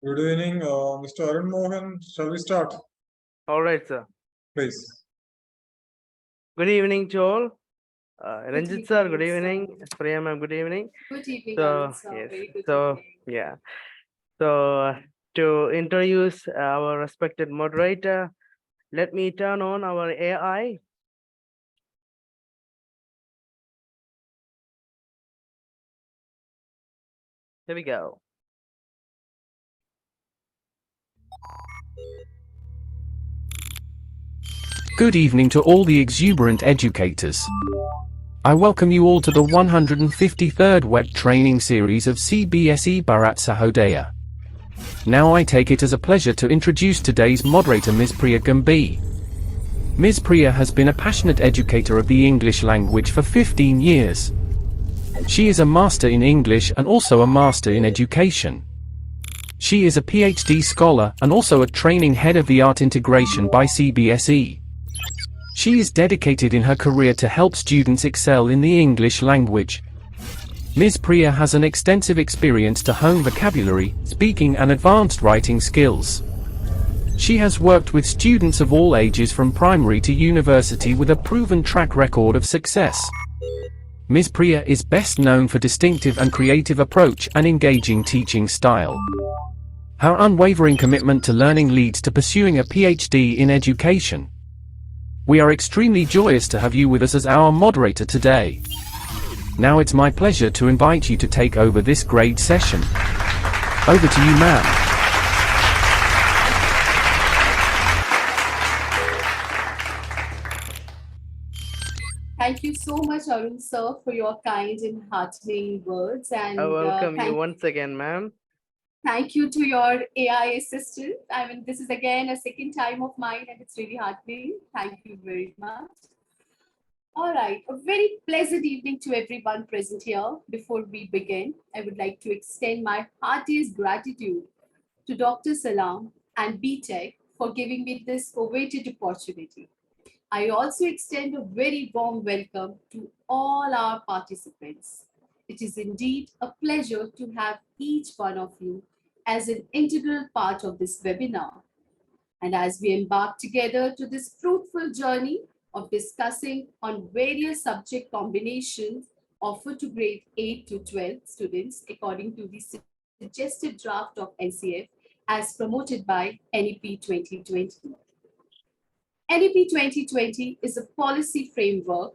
Good evening, Mr. Arun Mohan. Shall we start, All right, sir. please? Good evening to all. Good Ranjit sir, good evening, evening. Priya ma'am, good evening. Good evening, So, Arun sir. yes. Very good So, evening. yeah. So, to introduce our respected moderator, let me turn on our AI. Here we go. Good evening to all the exuberant educators. I welcome you all to the 153rd web training series of CBSE Bharat Sahodaya. Now I take it as a pleasure to introduce today's moderator, Ms. Priya Gambhir. Ms. Priya has been a passionate educator of the English language for 15 years. She is a master in English and also a master in education. She is a PhD scholar and also a training head of the art integration by CBSE. She is dedicated in her career to help students excel in the English language. Ms. Priya has an extensive experience to hone vocabulary, speaking and advanced writing skills. She has worked with students of all ages from primary to university with a proven track record of success. Ms. Priya is best known for distinctive and creative approach and engaging teaching style. Her unwavering commitment to learning leads to pursuing a PhD in education. We are extremely joyous to have you with us as our moderator today. Now it's my pleasure to invite you to take over this great session. Over to you, ma'am. Thank you so much, Arun sir, for your kind and heartening words. And I welcome you once again, ma'am. thank you to your AI assistant. I mean, this is again a second time of mine, and it's really heartening. Thank you very much. All right, a very pleasant evening to everyone present here. Before we begin, I would like to extend my heartiest gratitude to Dr. Salam and BTech for giving me this coveted opportunity. I also extend a very warm welcome to all our participants. It is indeed a pleasure to have each one of you as an integral part of this webinar. And as we embark together to this fruitful journey of discussing on various subject combinations offered to grade 8 to 12 students according to the suggested draft of NCF as promoted by NEP 2020. NEP 2020 is a policy framework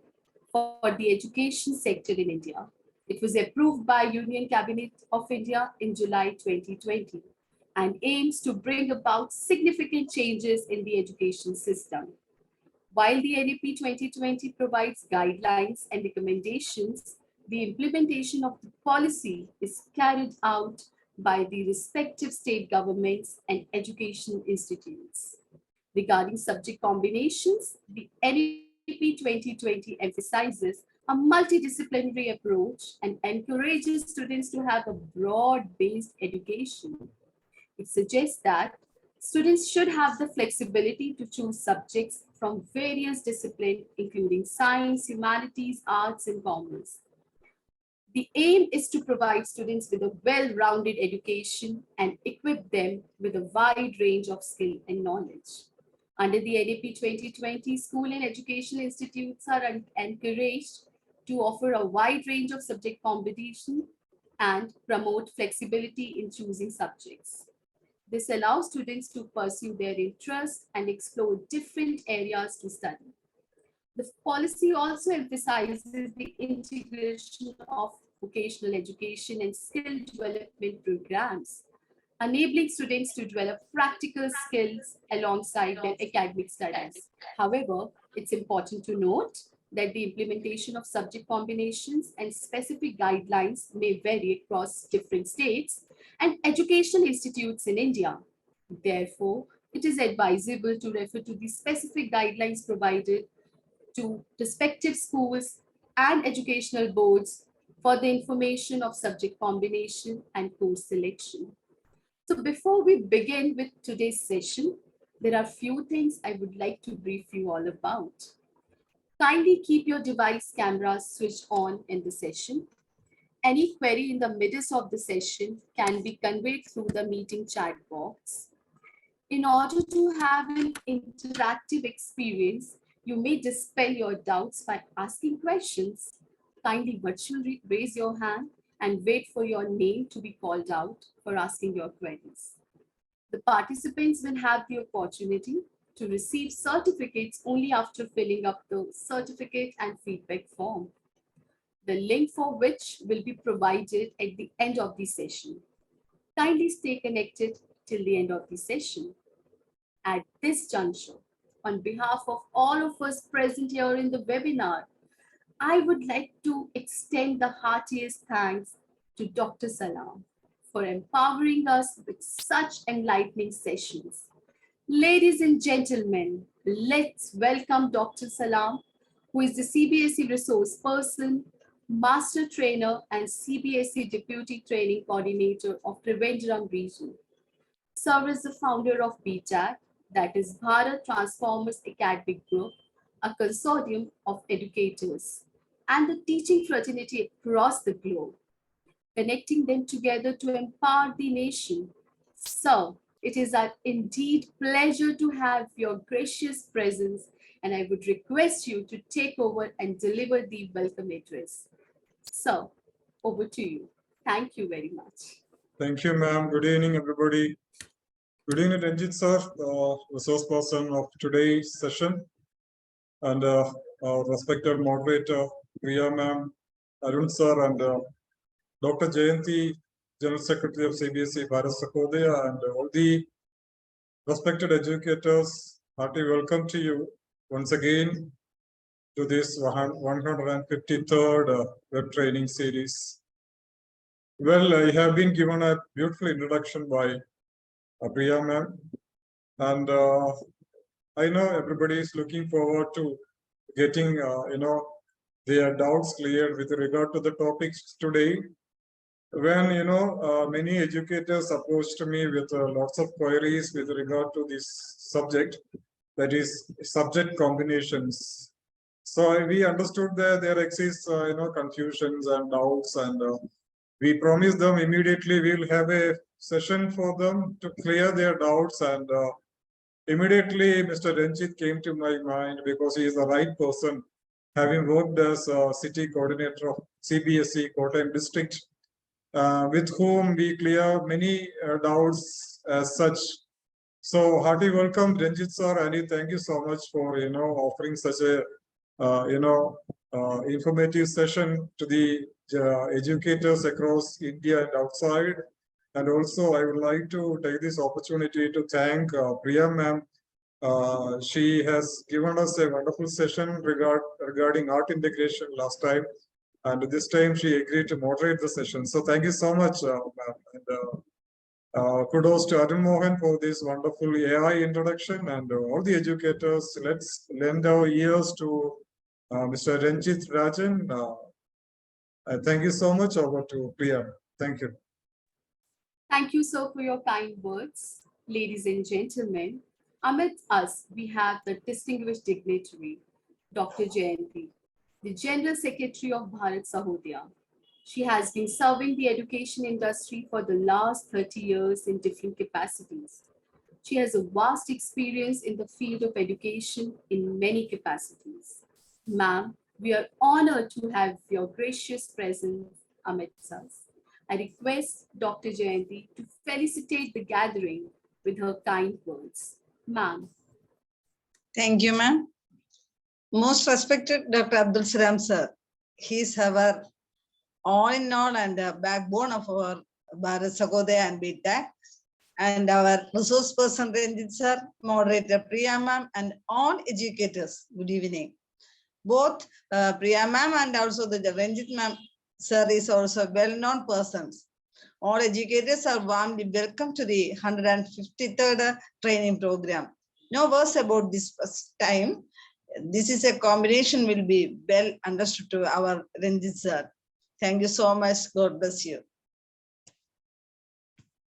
for the education sector in India. It was approved by Union Cabinet of India in July 2020 and aims to bring about significant changes in the education system. While the NEP 2020 provides guidelines and recommendations, the implementation of the policy is carried out by the respective state governments and education institutes. Regarding subject combinations, the NEP 2020 emphasizes a multidisciplinary approach and encourages students to have a broad-based education. It suggests that students should have the flexibility to choose subjects from various disciplines, including science, humanities, arts, and commerce. The aim is to provide students with a well-rounded education and equip them with a wide range of skill and knowledge. Under the NEP 2020, school and educational institutes are encouraged to offer a wide range of subject combination and promote flexibility in choosing subjects. This allows students to pursue their interests and explore different areas to study. The policy also emphasizes the integration of vocational education and skill development programs, enabling students to develop practical skills alongside their academic studies. However, it's important to note that the implementation of subject combinations and specific guidelines may vary across different states and educational institutes in India. Therefore, it is advisable to refer to the specific guidelines provided to respective schools and educational boards for the information of subject combination and course selection. So before we begin with today's session, there are few things I would like to brief you all about. Kindly keep your device cameras switched on in the session. any query in the midst of the session can be conveyed through the meeting chat box. In order to have an interactive experience, you may dispel your doubts by asking questions. Kindly virtually raise your hand and wait for your name to be called out for asking your queries. The participants will have the opportunity to receive certificates only after filling up the certificate and feedback form, the link for which will be provided at the end of the session. Kindly stay connected till the end of the session. At this juncture, on behalf of all of us present here in the webinar, I would like to extend the heartiest thanks to Dr. Salam for empowering us with such enlightening sessions. Ladies and gentlemen, let's welcome Dr. Salam, who is the CBSE resource person, master trainer, and CBSE deputy training coordinator of Trivandrum region. Sir is the founder of BTAC, that is Bharat Transformers Academic Group, a consortium of educators and the teaching fraternity across the globe, connecting them together to empower the nation. Sir, it is an indeed pleasure to have your gracious presence, and I would request you to take over and deliver the welcome address. Sir, over to you. Thank you very much. Thank you, ma'am. Good evening, everybody. Good evening, Ranjit sir, resource person of today's session, and our respected moderator, Priya ma'am, Arun sir, and Dr. Jayanti, General Secretary of CBSE Bharat Sahodaya, and all the respected educators. Hearty welcome to you once again to this 153rd web training series. Well, I have been given a beautiful introduction by Priya ma'am, and I know everybody is looking forward to getting their doubts cleared with regard to the topics today. When many educators approached me with lots of queries with regard to this subject, that is subject combinations. So we understood that there exists confusions and doubts, and we promised them immediately we will have a session for them to clear their doubts, and immediately Mr. Ranjit came to my mind because he is the right person, having worked as city coordinator of CBSE Kottayam district, with whom we clear many doubts as such. So hearty welcome, Ranjit sir, and thank you so much for offering such a informative session to the educators across India and outside. And also, I would like to take this opportunity to thank Priya ma'am. She has given us a wonderful session regarding art integration last time, and this time she agreed to moderate the session. So thank you so much, ma'am. And kudos to Arun Mohan for this wonderful AI introduction, and all the educators. Let's lend our ears to Mr. Ranjit Rajan. Thank you so much. Over to Priya. Thank you. Thank you, sir, for your kind words. Ladies and gentlemen, amidst us, we have the distinguished dignitary, Dr. Jayanti, the General Secretary of Bharat Sahodaya. She has been serving the education industry for the last 30 years in different capacities. She has a vast experience in the field of education in many capacities. Ma'am, we are honored to have your gracious presence amidst us. I request Dr. Jayanti to felicitate the gathering with her kind words. Ma'am. Thank you, ma'am. Most respected Dr. Abdul Salam sir. He is our all in all and the backbone of our Bharat Sahodaya and BTAC. And our resource person Ranjit sir, moderator Priya ma'am, and all educators. Good evening. Both Priya ma'am and also the Ranjit ma'am sir is also well-known persons. All educators are warmly welcome to the 153rd training program. No words about this first time. This is a combination will be well understood to our Ranjit sir. Thank you so much. God bless you.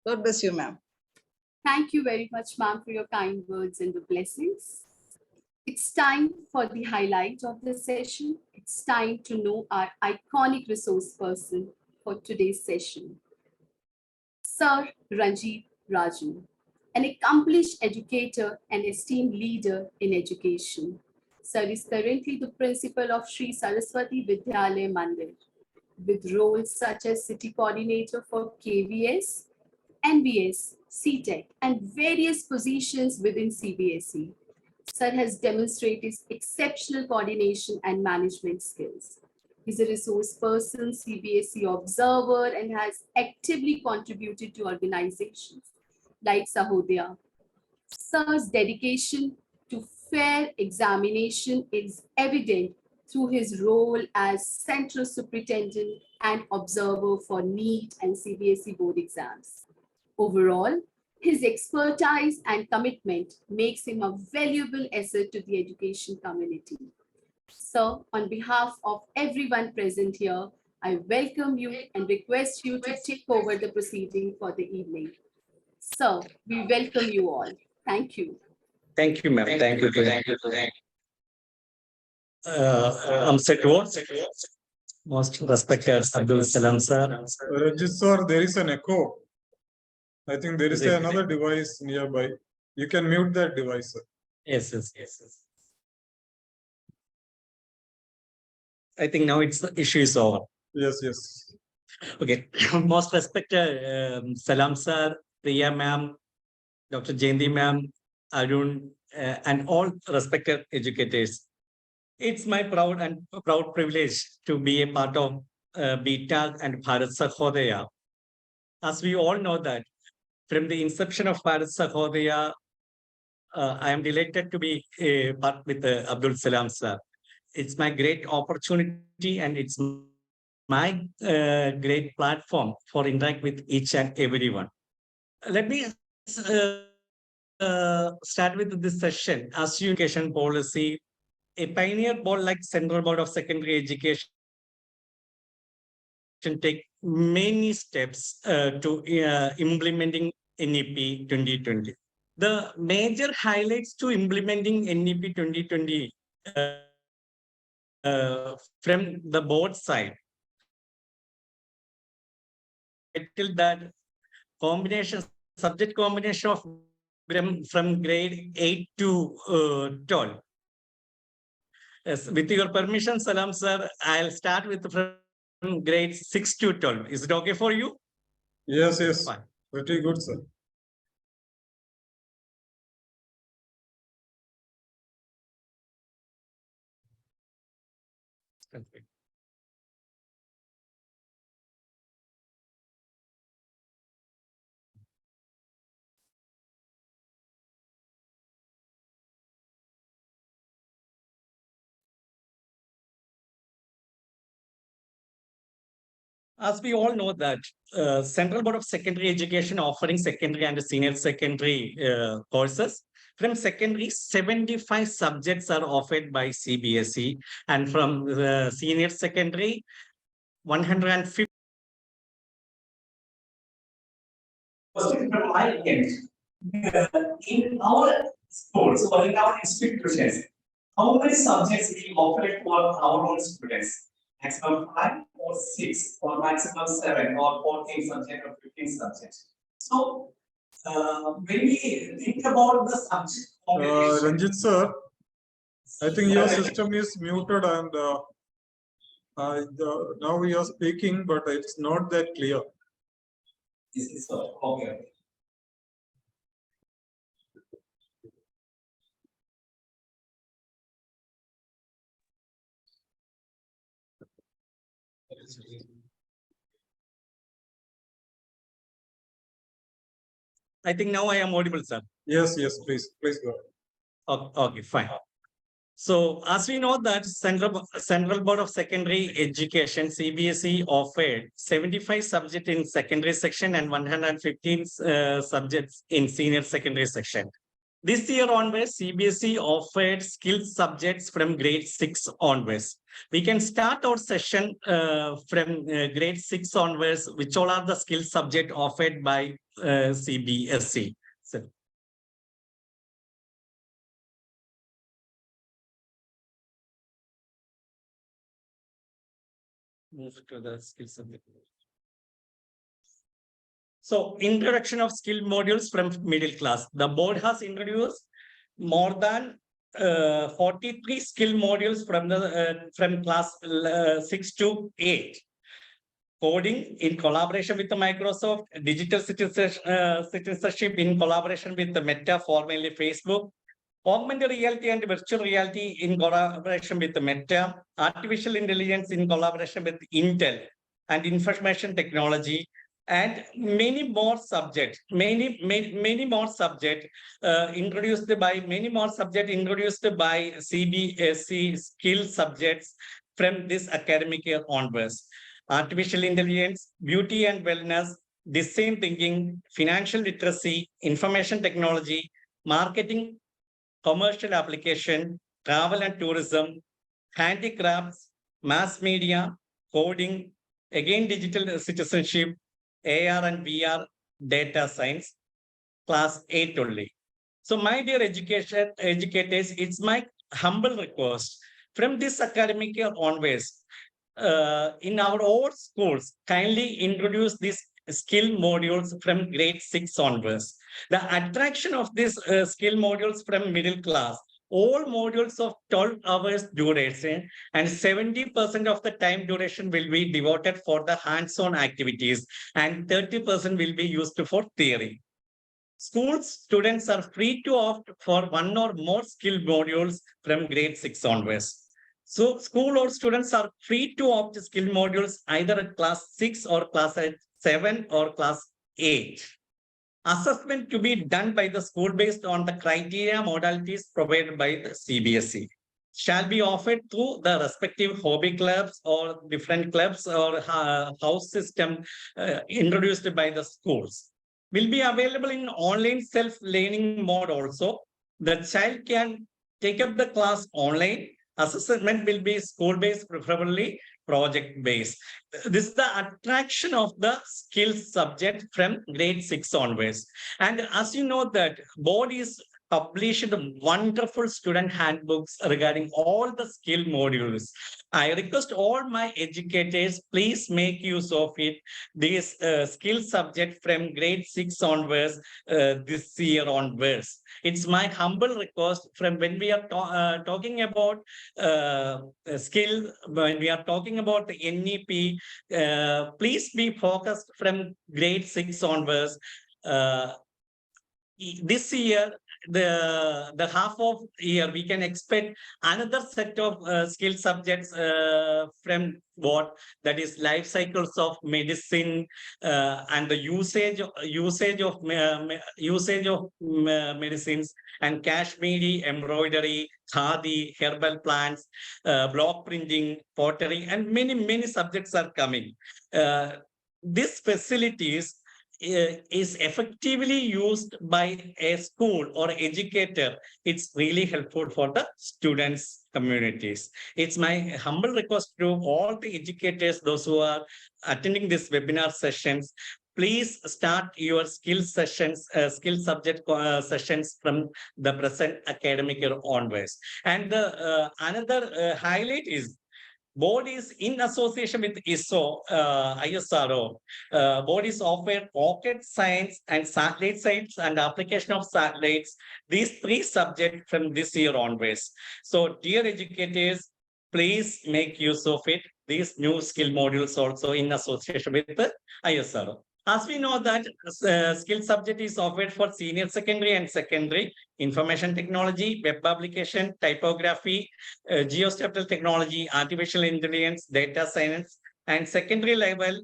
God bless you, ma'am. Thank you very much, ma'am, for your kind words and the blessings. It's time for the highlight of the session. It's time to know our iconic resource person for today's session. Sir Ranjit Raju, an accomplished educator and esteemed leader in education. Sir is currently the principal of Sri Saraswati Vidyalaya Mandir, with roles such as city coordinator for KVS, NVS, CTEC, and various positions within CBSE. Sir has demonstrated exceptional coordination and management skills. He's a resource person, CBSE observer, and has actively contributed to organizations like Sahodaya. Sir's dedication to fair examination is evident through his role as Central Superintendent and Observer for NEET and CBSE board exams. Overall, his expertise and commitment makes him a valuable asset to the education community. So, on behalf of everyone present here, I welcome you and request you to take over the proceeding for the evening. So, we welcome you all. Thank you. Thank you, ma'am. Thank you. I'm Setwar, most respected Abdul Salam sir. Ranjit sir, there is an echo. I think there is Is it- another device nearby. You can mute that device, sir. Yes. I think now it's the issue is over. Yes. Okay. Most respected Salam sir, Priya ma'am, Dr. Jayanti ma'am, Arun, and all respected educators. It's my proud privilege to be a part of BTAG and Bharat Sahodaya. As we all know that from the inception of Bharat Sahodaya, I am delighted to be part with Abdul Salam sir. It's my great opportunity and it's my great platform for interact with each and everyone. Let me start with this session. As you education policy, a pioneer board like Central Board of Secondary Education take many steps to implementing NEP 2020. The major highlights to implementing NEP 2020 from the board side, till that subject combination of from grade 8 to 12. Yes, with your permission, Salam sir, I'll start with from grade 6 to 12. Is it okay for you? Yes. Fine. Pretty good, sir. As we all know that Central Board of Secondary Education offering secondary and senior secondary courses. From secondary, 75 subjects are offered by CBSE, and from senior secondary, 150. Question from my end. In our schools or in our institutions, how many subjects we offer for our own students? Maximum 5 or 6 or maximum 7 or 14 subjects or 15 subjects. So when we think about the subject combination, Ranjit sir, I think your system is muted and now we are speaking, but it's not that clear. this is okay. I think now I am audible, sir. Yes, please go ahead. Okay, fine. So as we know that Central Board of Secondary Education, CBSE offered 75 subjects in secondary section and 115 subjects in senior secondary section. This year onwards, CBSE offered skilled subjects from grade 6 onwards. We can start our session from grade 6 onwards, which all are the skill subject offered by CBSE. So, move to the skill subject. So introduction of skill modules from middle class. The board has introduced more than 43 skill modules from class 6 to 8. Coding in collaboration with the Microsoft, digital citizenship in collaboration with the Meta, formerly Facebook, augmented reality and virtual reality in collaboration with the Meta, artificial intelligence in collaboration with Intel, and information technology, and many more subjects, many more subjects introduced by CBSE skill subjects from this academic year onwards. Artificial intelligence, beauty and wellness, design thinking, financial literacy, information technology, marketing, commercial application, travel and tourism, handicrafts, mass media, coding, again digital citizenship, AR and VR, data science, class 8 only. So my dear educators, it's my humble request from this academic year onwards, in our old schools, kindly introduce these skill modules from grade 6 onwards. The attraction of these skill modules from middle class, all modules of 12 hours duration and 70% of the time duration will be devoted for the hands-on activities and 30% will be used for theory. School students are free to opt for one or more skill modules from grade 6 onwards. So school or students are free to opt skill modules either at class 6 or class 7 or class 8. Assessment to be done by the school based on the criteria modalities provided by the CBSE shall be offered through the respective hobby clubs or different clubs or house system introduced by the schools. Will be available in online self-learning mode also. The child can take up the class online. Assessment will be school-based, preferably project-based. This is the attraction of the skill subject from grade 6 onwards. And as you know that board is published wonderful student handbooks regarding all the skill modules. I request all my educators, please make use of it. This skill subject from grade 6 onwards, this year onwards. It's my humble request from when we are talking about skill, when we are talking about the NEP, please be focused from grade 6 onwards. This year, the half of year, we can expect another set of skill subjects from what that is life cycles of medicine and the usage of medicines and Kashmiri embroidery, khadi, herbal plants, block printing, pottery, and many subjects are coming. These facilities is effectively used by a school or educator, it's really helpful for the students' communities. It's my humble request to all the educators, those who are attending this webinar sessions, please start your skill sessions, skill subject sessions from the present academic year onwards. And another highlight is board is in association with ISRO. Board is offered rocket science and satellite science and application of satellites. These 3 subjects from this year onwards. So, dear educators, please make use of it. These new skill modules also in association with the ISRO. As we know that skill subject is offered for senior secondary and secondary, information technology, web application, typography, geospatial technology, artificial intelligence, data science, and secondary level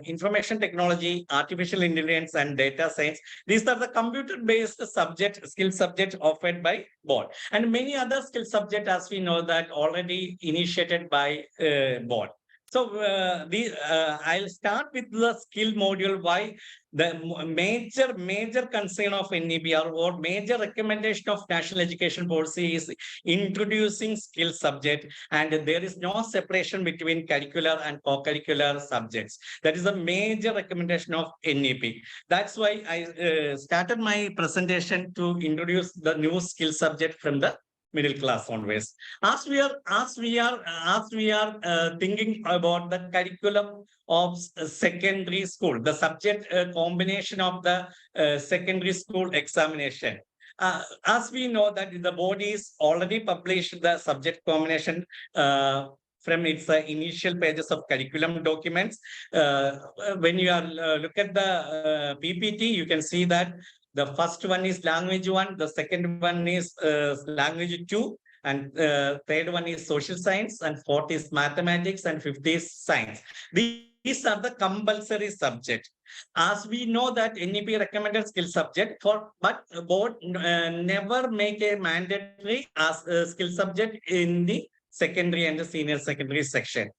information technology, artificial intelligence, and data science. These are the computer-based subject, skill subjects offered by board. And many other skill subjects, as we know that already initiated by board. So I'll start with the skill module. Why the major concern of NEP or major recommendation of National Education Policy is introducing skill subject, and there is no separation between curricular and co-curricular subjects. That is a major recommendation of NEP. That's why I started my presentation to introduce the new skill subject from the middle class onwards. As we are thinking about the curriculum of secondary school, the subject combination of the secondary school examination. As we know that the board is already published the subject combination from its initial pages of curriculum documents. When you are look at the PPT, you can see that the first one is language 1, the second one is language 2, and third one is social science, and fourth is mathematics, and fifth is science. These are the compulsory subjects. As we know that NEP recommended skill subject but board never make a mandatory as a skill subject in the secondary and the senior secondary section.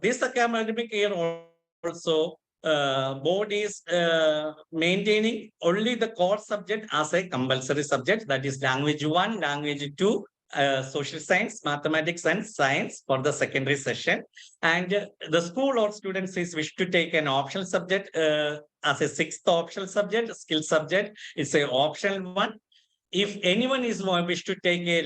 This academic year also board is maintaining only the core subject as a compulsory subject, that is language 1, language 2, social science, mathematics, and science for the secondary session. And the school or students is wish to take an optional subject as a sixth optional subject, skill subject. It's a optional one. If anyone is wish to take a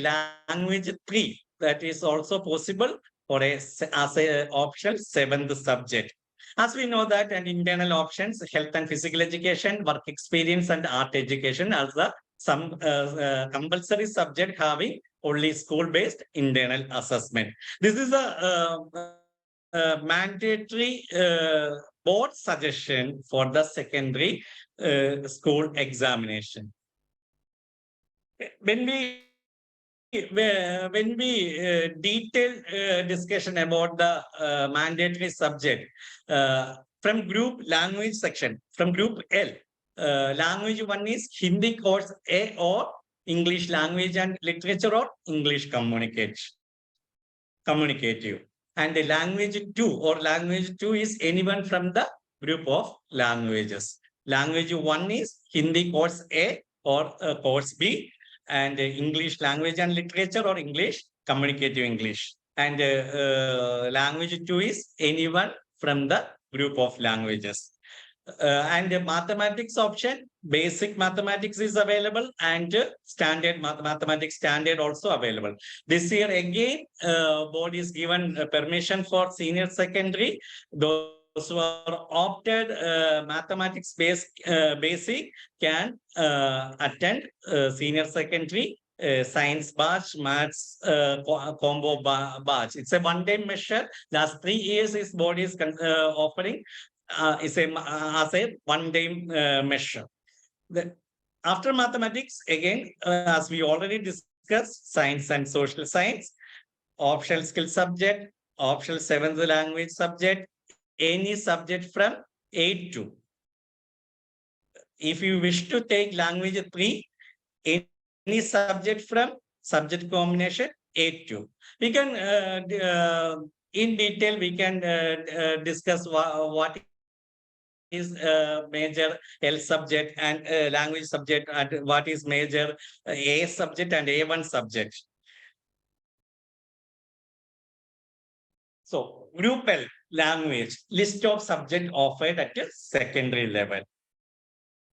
language 3, that is also possible for as a optional seventh subject. As we know that and internal options, health and physical education, work experience, and art education as some compulsory subject having only school-based internal assessment. This is a mandatory board suggestion for the secondary school examination. When we detailed discussion about the mandatory subject from group language section, from group L, language 1 is Hindi course A or English language and literature or English communicative. And the language 2 or language 2 is anyone from the group of languages. Language 1 is Hindi course A or course B, and English language and literature or English communicative English. And language 2 is anyone from the group of languages. And mathematics option, basic mathematics is available, and standard mathematics standard also available. This year again, board is given permission for senior secondary. Those who are opted mathematics basic can attend senior secondary science batch, maths combo batch. It's a one-time measure. Last 3 years, this board is offering is as a one-time measure. After mathematics, again, as we already discussed, science and social science, optional skill subject, optional seventh language subject, any subject from 8 to. If you wish to take language 3, any subject from subject combination 8 to. We can, in detail, we can discuss what is major L subject and language subject, and what is major A subject and A1 subject. So group L, language, list of subject offered at a secondary level.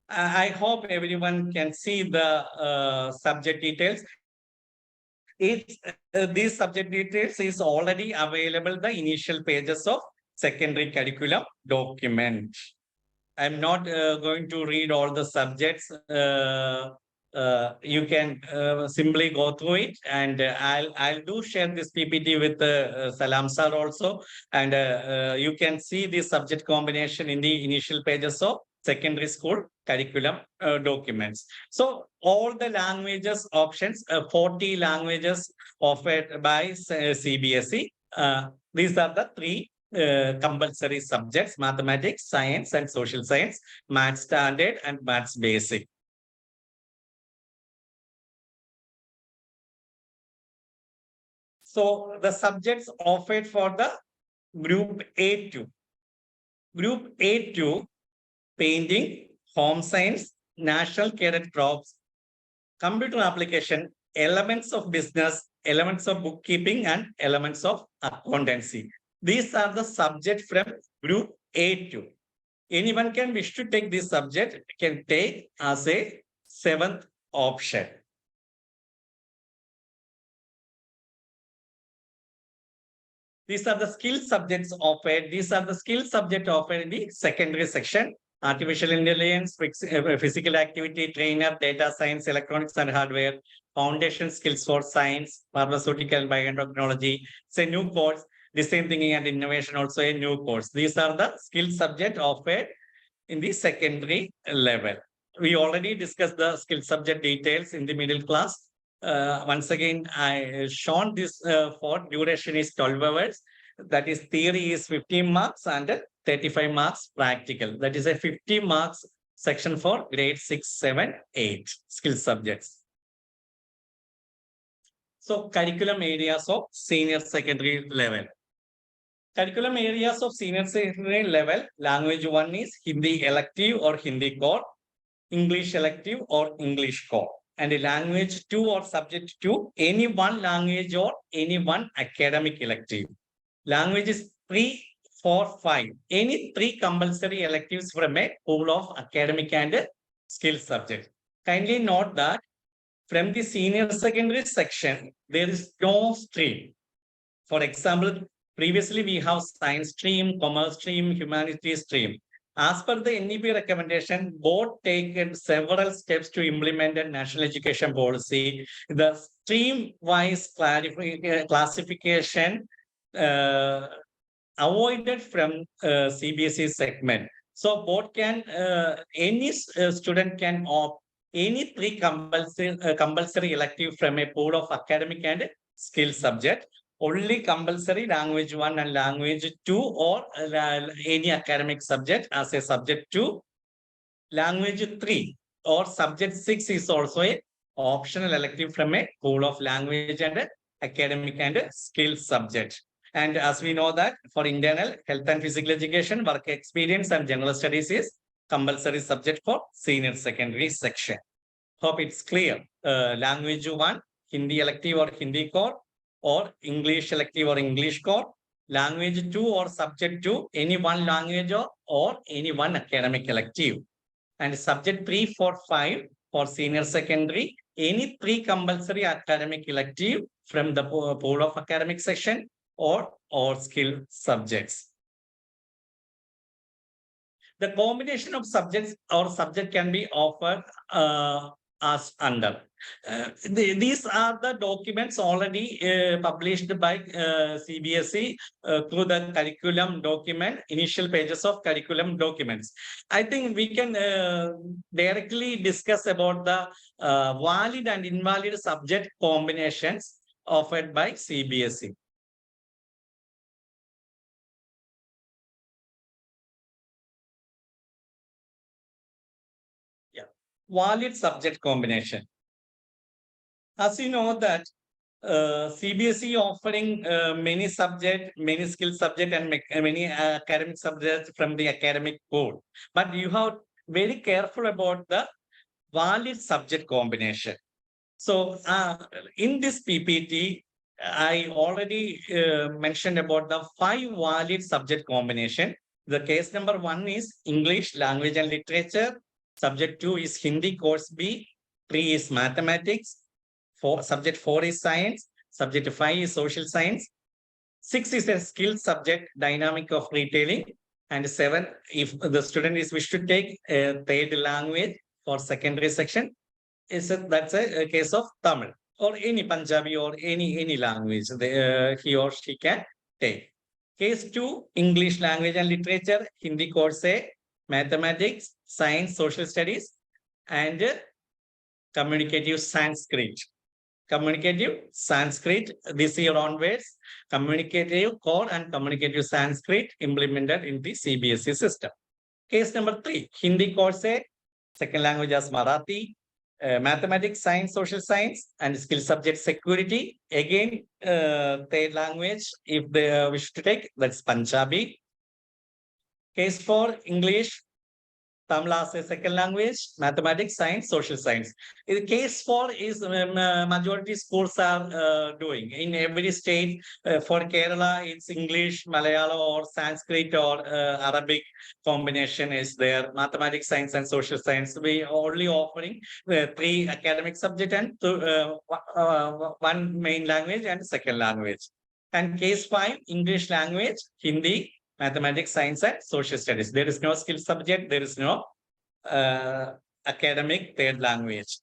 I hope everyone can see the subject details. These subject details is already available the initial pages of secondary curriculum document. I'm not going to read all the subjects. You can simply go through it, and I'll do share this PPT with Salam sir also, and you can see the subject combination in the initial pages of secondary school curriculum documents. So all the languages options, 40 languages offered by CBSE. These are the 3 compulsory subjects: mathematics, science, and social science, maths standard, and maths basic. So the subjects offered for the group A2. Group A2, painting, home science, national cadet crops, computer application, elements of business, elements of bookkeeping, and elements of accountancy. These are the subjects from group A2. Anyone can wish to take this subject, can take as a 7th option. These are the skill subjects offered. These are the skill subject offered in the secondary section. Artificial intelligence, physical activity, trainer, data science, electronics and hardware, foundation skills for science, pharmaceutical and biotechnology. It's a new course. Design thinking and innovation, also a new course. These are the skill subject offered in the secondary level. We already discussed the skill subject details in the middle class. Once again, I shown this for duration is 12 hours. That is theory is 15 marks and 35 marks practical. That is a 50 marks section for grade 6, 7, 8 skill subjects. So curriculum areas of senior secondary level. Curriculum areas of senior secondary level, language 1 is Hindi elective or Hindi core, English elective or English core, and a language 2 or subject 2, any one language or any one academic elective. Languages 3, 4, 5, any 3 compulsory electives from a pool of academic and skill subjects. Kindly note that from the senior secondary section, there is no stream. For example, previously we have science stream, commerce stream, humanities stream. As per the NEP recommendation, board taken several steps to implement a national education policy. The stream-wise classification avoided from CBSE segment. So board can, any student can opt any 3 compulsory elective from a pool of academic and skill subject. Only compulsory language 1 and language 2 or any academic subject as a subject 2. Language 3 or subject 6 is also a optional elective from a pool of language and academic and skill subject. And as we know that for internal health and physical education, work experience and general studies is compulsory subject for senior secondary section. Hope it's clear. Language 1, Hindi elective or Hindi core, or English elective or English core, language 2 or subject 2, any one language or any one academic elective. And subject 3, 4, 5 for senior secondary, any 3 compulsory academic elective from the pool of academic section or skill subjects. The combination of subjects or subject can be offered as under. These are the documents already published by CBSE through the curriculum document, initial pages of curriculum documents. I think we can directly discuss about the valid and invalid subject combinations offered by CBSE. Valid subject combination. As you know that CBSE offering many subject, many skill subject and many academic subjects from the academic board. But you have very careful about the valid subject combination. So in this PPT, I already mentioned about the 5 valid subject combination. The case number 1 is English language and literature. Subject 2 is Hindi course B. 3 is mathematics. Subject 4 is science. Subject 5 is social science. 6 is a skill subject, dynamic of retailing. And 7, if the student is wish to take a 3rd language for secondary section, that's a case of Tamil or any Punjabi or any language he or she can take. Case 2, English language and literature, Hindi course A, mathematics, science, social studies, and communicative Sanskrit. Communicative Sanskrit, this year onwards, communicative core and communicative Sanskrit implemented in the CBSE system. Case number 3, Hindi course A, second language as Marathi, mathematics, science, social science, and skill subject security. Again, 3rd language, if they wish to take, that's Punjabi. Case 4, English, Tamil as a second language, mathematics, science, social science. In case 4 is majority schools are doing. In every state, for Kerala, it's English, Malayalam, or Sanskrit or Arabic combination is there. Mathematics, science, and social science. We are only offering 3 academic subject and 1 main language and second language. And case 5, English language, Hindi, mathematics, science, and social studies. There is no skill subject. There is no academic third language.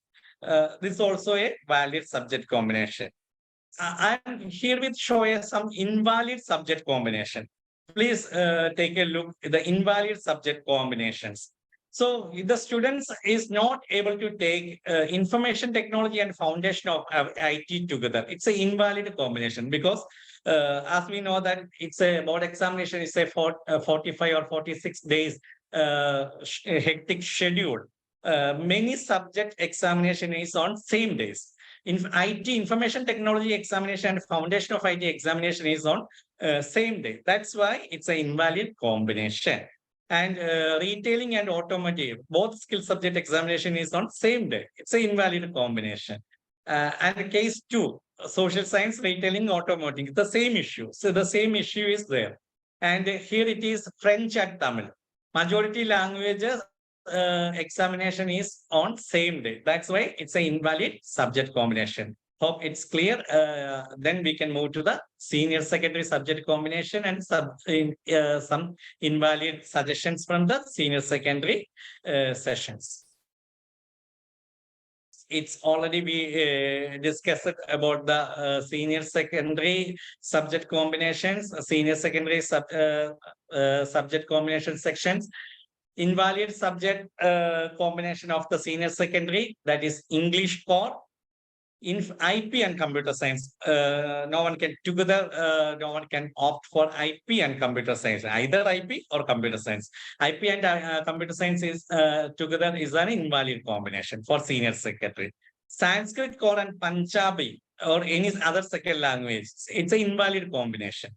This is also a valid subject combination. I'm here with show some invalid subject combination. Please take a look at the invalid subject combinations. So if the students is not able to take information technology and foundation of IT together, it's an invalid combination because as we know that it's a board examination is a 45 or 46 days hectic schedule. Many subject examination is on same days. In IT information technology examination and foundation of IT examination is on same day. That's why it's an invalid combination. And retailing and automotive, both skill subject examination is on same day. It's an invalid combination. And case 2, social science, retailing, automotive, the same issue. So the same issue is there. And here it is French and Tamil. Majority languages examination is on same day. That's why it's an invalid subject combination. Hope it's clear. Then we can move to the senior secondary subject combination and some invalid suggestions from the senior secondary sessions. It's already we discussed about the senior secondary subject combinations, senior secondary subject combination sections. Invalid subject combination of the senior secondary, that is English core, in IP and computer science. No one can together, no one can opt for IP and computer science, either IP or computer science. IP and computer science is together is an invalid combination for senior secondary. Sanskrit core and Punjabi or any other second language, it's an invalid combination.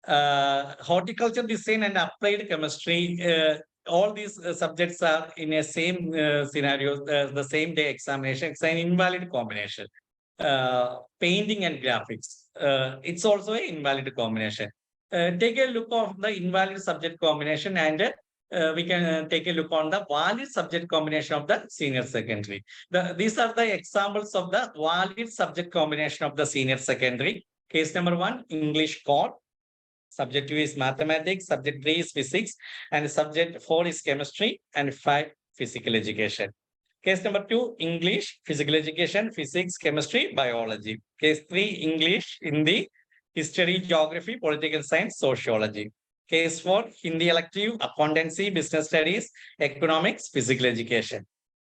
Horticulture design and applied chemistry, all these subjects are in a same scenario, the same day examination. It's an invalid combination. Painting and graphics, it's also an invalid combination. Take a look of the invalid subject combination and we can take a look on the valid subject combination of the senior secondary. These are the examples of the valid subject combination of the senior secondary. Case number 1, English core. Subject 2 is mathematics, subject 3 is physics, and subject 4 is chemistry, and 5 physical education. Case number 2, English, physical education, physics, chemistry, biology. Case 3, English, Hindi, history, geography, political science, sociology. Case 4, Hindi elective, accountancy, business studies, economics, physical education.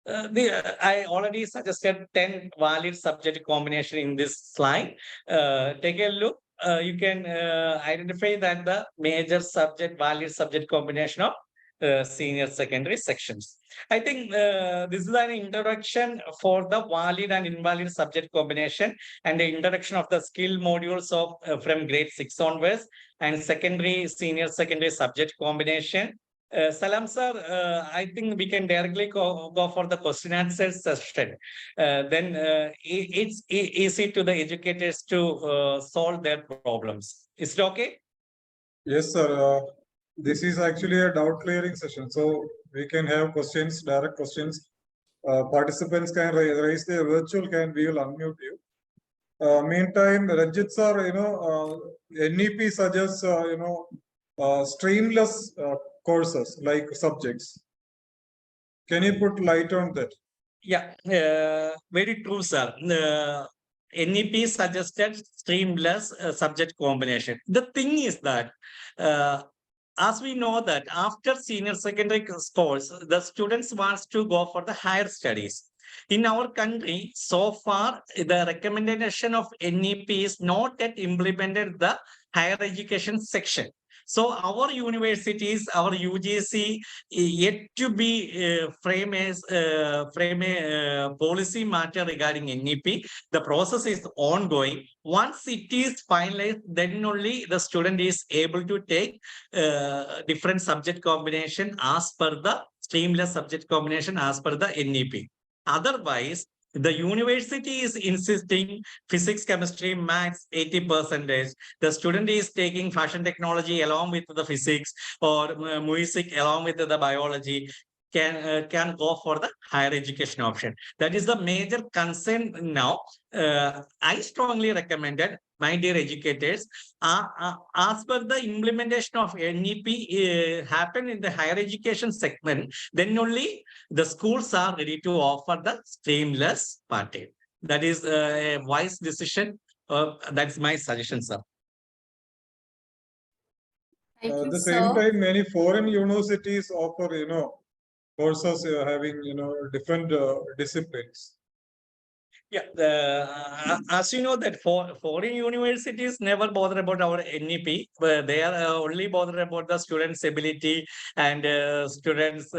I already suggested 10 valid subject combination in this slide. Take a look. You can identify that the major subject, valid subject combination of senior secondary sections. I think this is an introduction for the valid and invalid subject combination and the introduction of the skill modules of from grade 6 onwards and secondary, senior secondary subject combination. Salam sir, I think we can directly go for the question answer session. Then it's easy to the educators to solve their problems. Is it okay? Yes, sir. This is actually a doubt clearing session. So we can have questions, direct questions. Participants can raise their virtual hand. We will unmute you. Meantime, Ranjit sir, NEP suggests, streamless courses like subjects. Can you put light on that? Yeah, very true, sir. NEP suggested streamless subject combination. The thing is that as we know that after senior secondary course, the students wants to go for the higher studies. In our country, so far, the recommendation of NEP is not yet implemented the higher education section. So our universities, our UGC, yet to be frame a policy matter regarding NEP. The process is ongoing. Once it is finalized, then only the student is able to take different subject combination as per the streamless subject combination as per the NEP. Otherwise, the university is insisting physics, chemistry, maths 80%. The student is taking fashion technology along with the physics or music along with the biology. can go for the higher education option. That is the major concern now. I strongly recommended, my dear educators, as per the implementation of NEP happen in the higher education segment, then only the schools are ready to offer the streamless part-time. That is a wise decision. That's my suggestion, sir. Thank you, At the same sir. time, many foreign universities offer, courses having, different disciplines. Yeah, as you know that foreign universities never bother about our NEP, but they are only bother about the students' ability and students'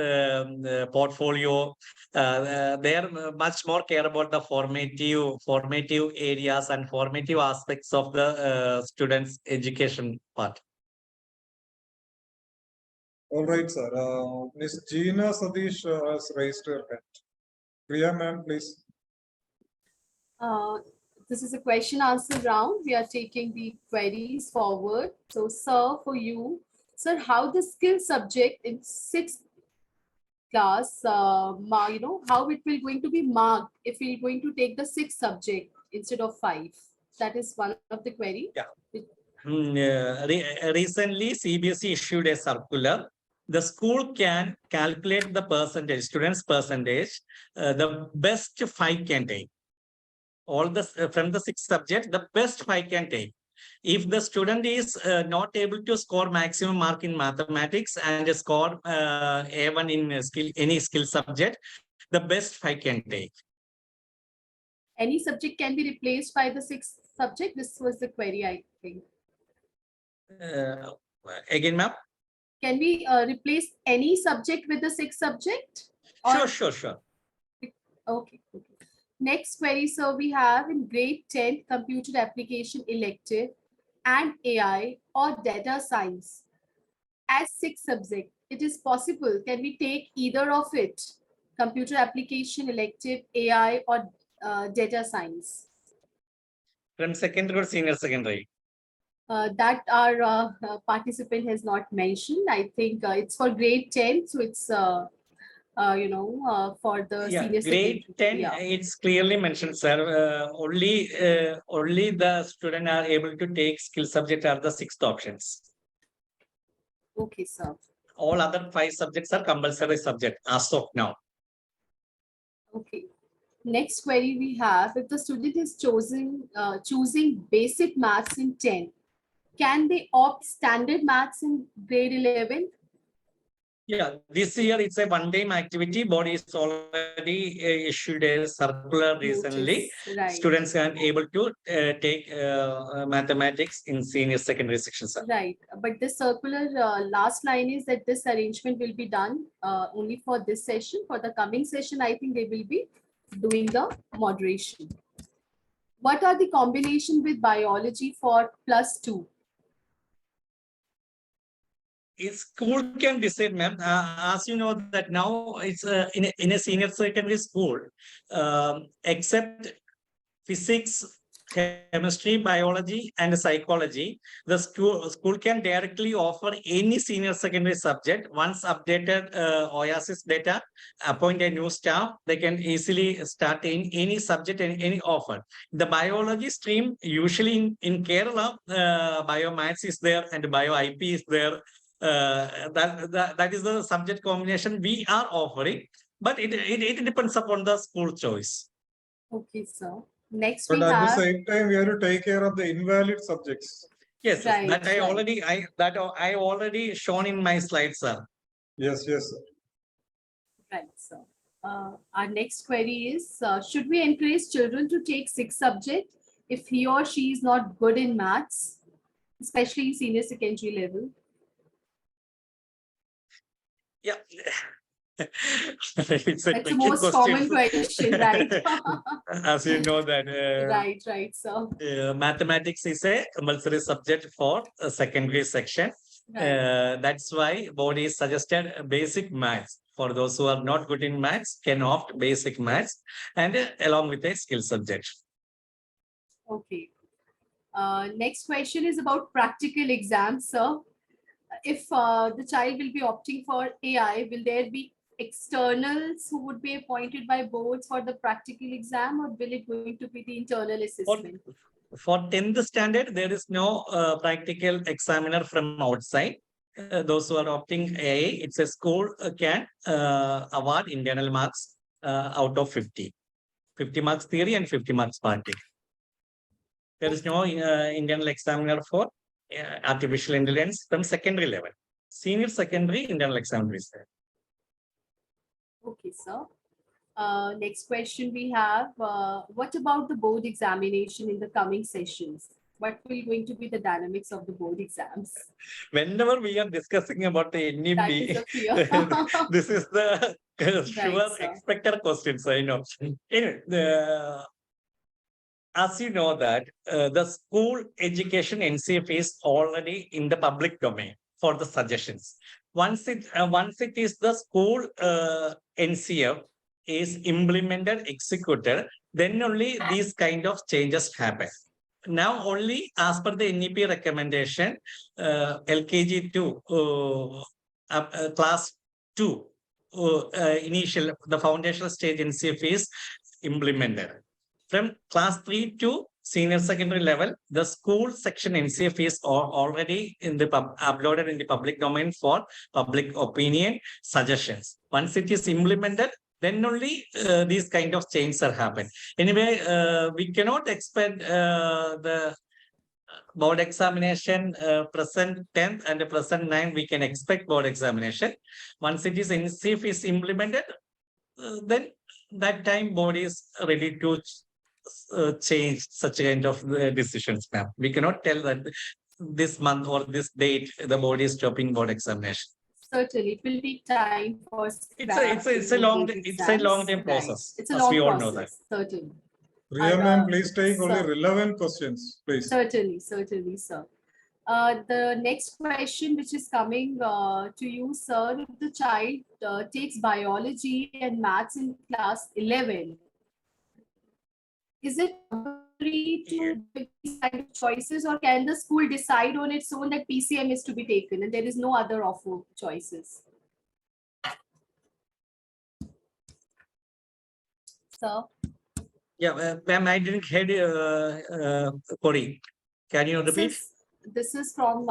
portfolio. They are much more care about the formative areas and formative aspects of the students' education part. All right, sir. Ms. Gina Sadish has raised her hand. Priya, ma'am, please. This is a question answer round. We are taking the queries forward. So, sir, for you, sir, how the skill subject in 6th class, how it will going to be marked if we're going to take the 6th subject instead of 5? That is one of the query. Yeah. Recently, CBSE issued a circular. The school can calculate the percentage, students' percentage, the best 5 can take. All the from the 6 subjects, the best 5 can take. If the student is not able to score maximum mark in mathematics and score A1 in any skill subject, the best 5 can take. Any subject can be replaced by the 6th subject. This was the query, I think. Again, ma'am? Can we replace any subject with the 6th subject? Sure. Okay. Next query, so we have in grade 10 computer application elective and AI or data science as 6th subject. It is possible. Can we take either of it? Computer application elective, AI or data science? From secondary or senior secondary? That our participant has not mentioned. I think it's for grade 10, so it's for the senior grade secondary. 10, it's clearly mentioned, sir. Only the student are able to take skill subject are the 6th options. Okay, sir. All other 5 subjects are compulsory subject as of now. Okay. Next query we have, if the student is choosing basic maths in 10, can they opt standard maths in grade 11? Yeah, this year it's a one-time activity. Board is already issued a circular recently. Notice, right. Students are able to take mathematics in senior secondary section, sir. Right, but this circular last line is that this arrangement will be done only for this session. For the coming session, I think they will be doing the moderation. What are the combination with biology for +2? School can decide, ma'am. As you know that now it's in a senior secondary school, except physics, chemistry, biology, and psychology, the school can directly offer any senior secondary subject. Once updated OASIS data, appoint a new staff, they can easily start in any subject and any offer. The biology stream, usually in Kerala, biomaths is there and bio IP is there. That is the subject combination we are offering, but it depends upon the school choice. Okay, sir. Next But we at the have. same time, we have to take care of the invalid subjects. Yes, Right, that I right. already shown in my slides, sir. Yes, sir. Right, sir. Our next query is, should we encourage children to take 6 subjects if he or she is not good in maths, especially in senior secondary level? Yeah. It's a That's the tricky most common question. question, right? As you know that Right, sir. mathematics is a compulsory subject for a secondary section. Right. That's why board is suggested basic maths. For those who are not good in maths, can opt basic maths and along with a skill subject. Okay. Next question is about practical exams, sir. If the child will be opting for AI, will there be externals who would be appointed by boards for the practical exam, or will it going to be the internal assessment? For 10th standard, there is no practical examiner from outside. Those who are opting A, it's a school can award internal marks out of 50. 50 marks theory and 50 marks practical. There is no internal examiner for artificial intelligence from secondary level. Senior secondary internal examiner is there. Okay, sir. Next question we have, what about the board examination in the coming sessions? What will going to be the dynamics of the board exams? Whenever we are discussing about the That is NEP, a fear. this is the sure sir. expected questions, I know. Anyway, as you know that the school education NCF is already in the public domain for the suggestions. Once it is the school NCF is implemented, executed, then only these kind of changes happen. Now only as per the NEP recommendation, LKG 2, class 2, initial, the foundational stage NCF is implemented. From class 3 to senior secondary level, the school section NCF is already in the uploaded in the public domain for public opinion suggestions. Once it is implemented, then only these kind of changes are happen. Anyway, we cannot expect the board examination present 10th and the present 9th, we can expect board examination. Once it is NCF is implemented, then that time board is ready to change such kind of decisions, ma'am. We cannot tell that this month or this date the board is stopping board examination. Certainly, it will take time for. It's a long-term process. It's a as long we all process, know that. certainly. Priya ma'am, please take only sir. relevant questions, please. Certainly, sir. The next question which is coming to you, sir, if the child takes biology and maths in class 11, is it free to give these kind of choices, or can the school decide on its own that PCM is to be taken and there is no other offer choices? Sir? Yeah, ma'am, I didn't hear Corey. Can you repeat? This is from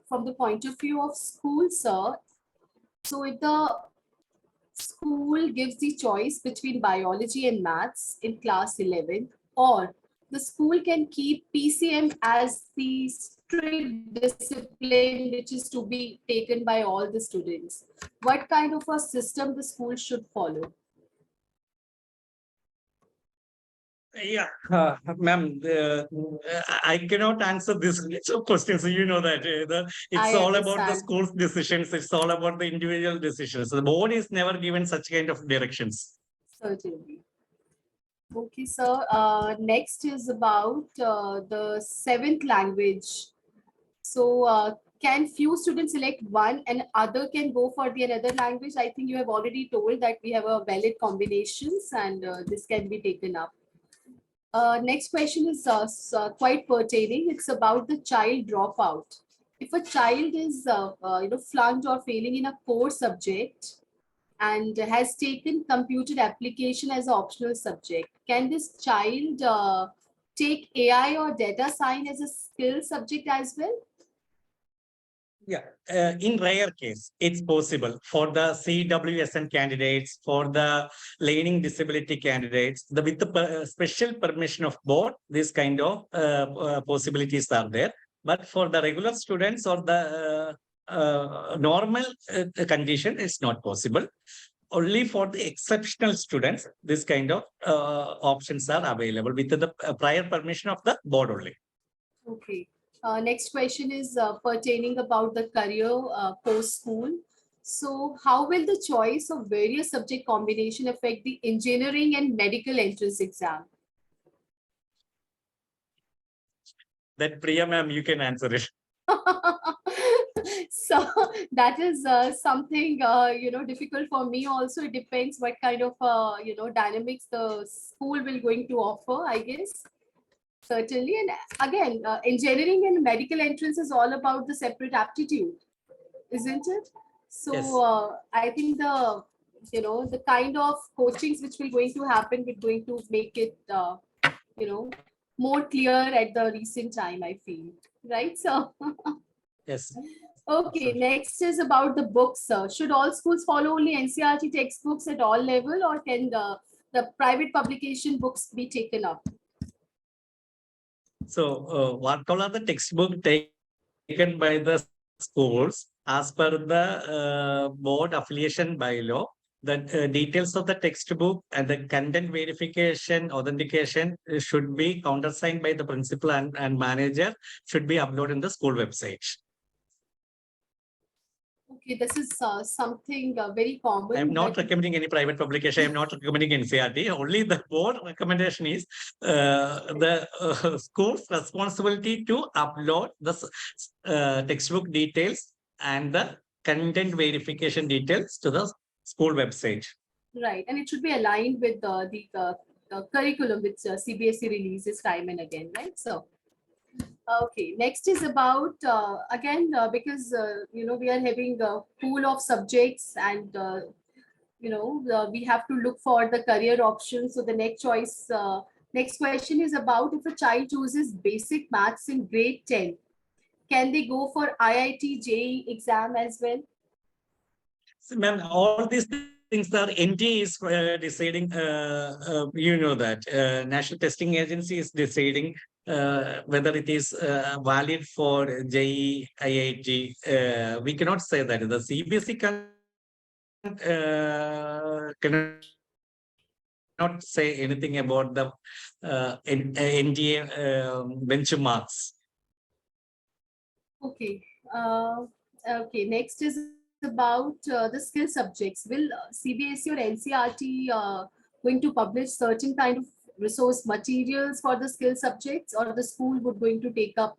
from the point of view of school, sir. So if the school gives the choice between biology and maths in class 11, or the school can keep PCM as the strict discipline which is to be taken by all the students, what kind of a system the school should follow? Yeah, ma'am, I cannot answer this question. So you know that it's all about the understand. school's decisions. It's all about the individual decisions. The board is never given such kind of directions. Certainly. Okay, sir. Next is about the 7th language. So can few students select one and other can go for the another language? I think you have already told that we have a valid combinations and this can be taken up. Next question is quite pertaining. It's about the child dropout. If a child is flunked or failing in a core subject and has taken computer application as an optional subject, can this child take AI or data science as a skill subject as well? Yeah, in rare case, it's possible for the CWSN candidates, for the learning disability candidates, with the special permission of board, this kind of possibilities are there. But for the regular students or the normal condition, it's not possible. Only for the exceptional students, this kind of options are available with the prior permission of the board only. Okay. Next question is pertaining about the career post-school. So how will the choice of various subject combination affect the engineering and medical entrance exam? That Priya ma'am, you can answer it. So that is something difficult for me also. It depends what kind of dynamics the school will going to offer, I guess. Certainly. And again, engineering and medical entrance is all about the separate aptitude, isn't it? So Yes. I think the kind of coachings which will going to happen, we're going to make it more clear at the recent time, I feel, right? So Yes. okay, Sure. next is about the books. Should all schools follow only NCERT textbooks at all level, or can the private publication books be taken up? So, what all are the textbook taken by the schools as per the board affiliation bylaw? The details of the textbook and the content verification, authentication should be countersigned by the principal and manager, should be uploaded in the school website. Okay, this is something very common. I am not that- recommending any private publication. I am not recommending NCERT. Only the board recommendation is the school's responsibility to upload the textbook details and the content verification details to the school website. Right, and it should be aligned with the curriculum which CBSE releases time and again, right? So, okay, next is about again because we are having a pool of subjects, and we have to look for the career options. So the next question is about, if a child chooses basic maths in grade 10, can they go for IIT JEE exam as well? So, ma'am, all these things are NT is deciding, you know that National Testing Agency is deciding whether it is valid for JEE, IIT. We cannot say that. The CBSE cannot say anything about the NTA benchmarks. Okay. Okay. Next is about the skill subjects. Will CBSE or NCERT going to publish certain kind of resource materials for the skill subjects, or the school would going to take up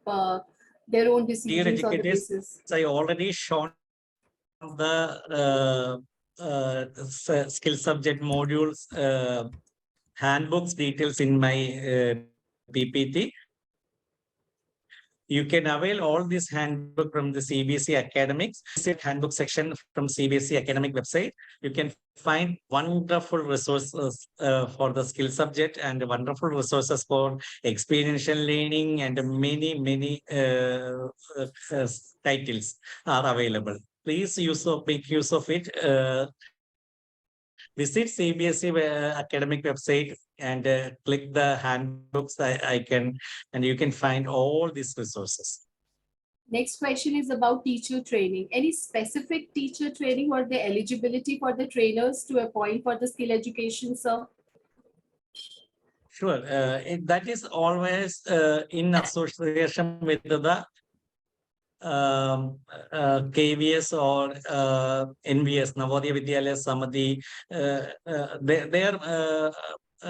their own decisions on the educators, basis? I already shown the skill subject modules handbooks details in my PPT. You can avail all this handbook from the CBSE Academics handbook section from CBSE Academic website. You can find wonderful resources for the skill subject and wonderful resources for experiential learning, and many titles are available. Please make use of it. Visit CBSE academic website and click the handbooks icon, and you can find all these resources. Next question is about teacher training. Any specific teacher training or the eligibility for the trainers to appoint for the skill education, sir? Sure. That is always in association with the KVS or NVS, Navodaya Vidyalaya Samadhi. Their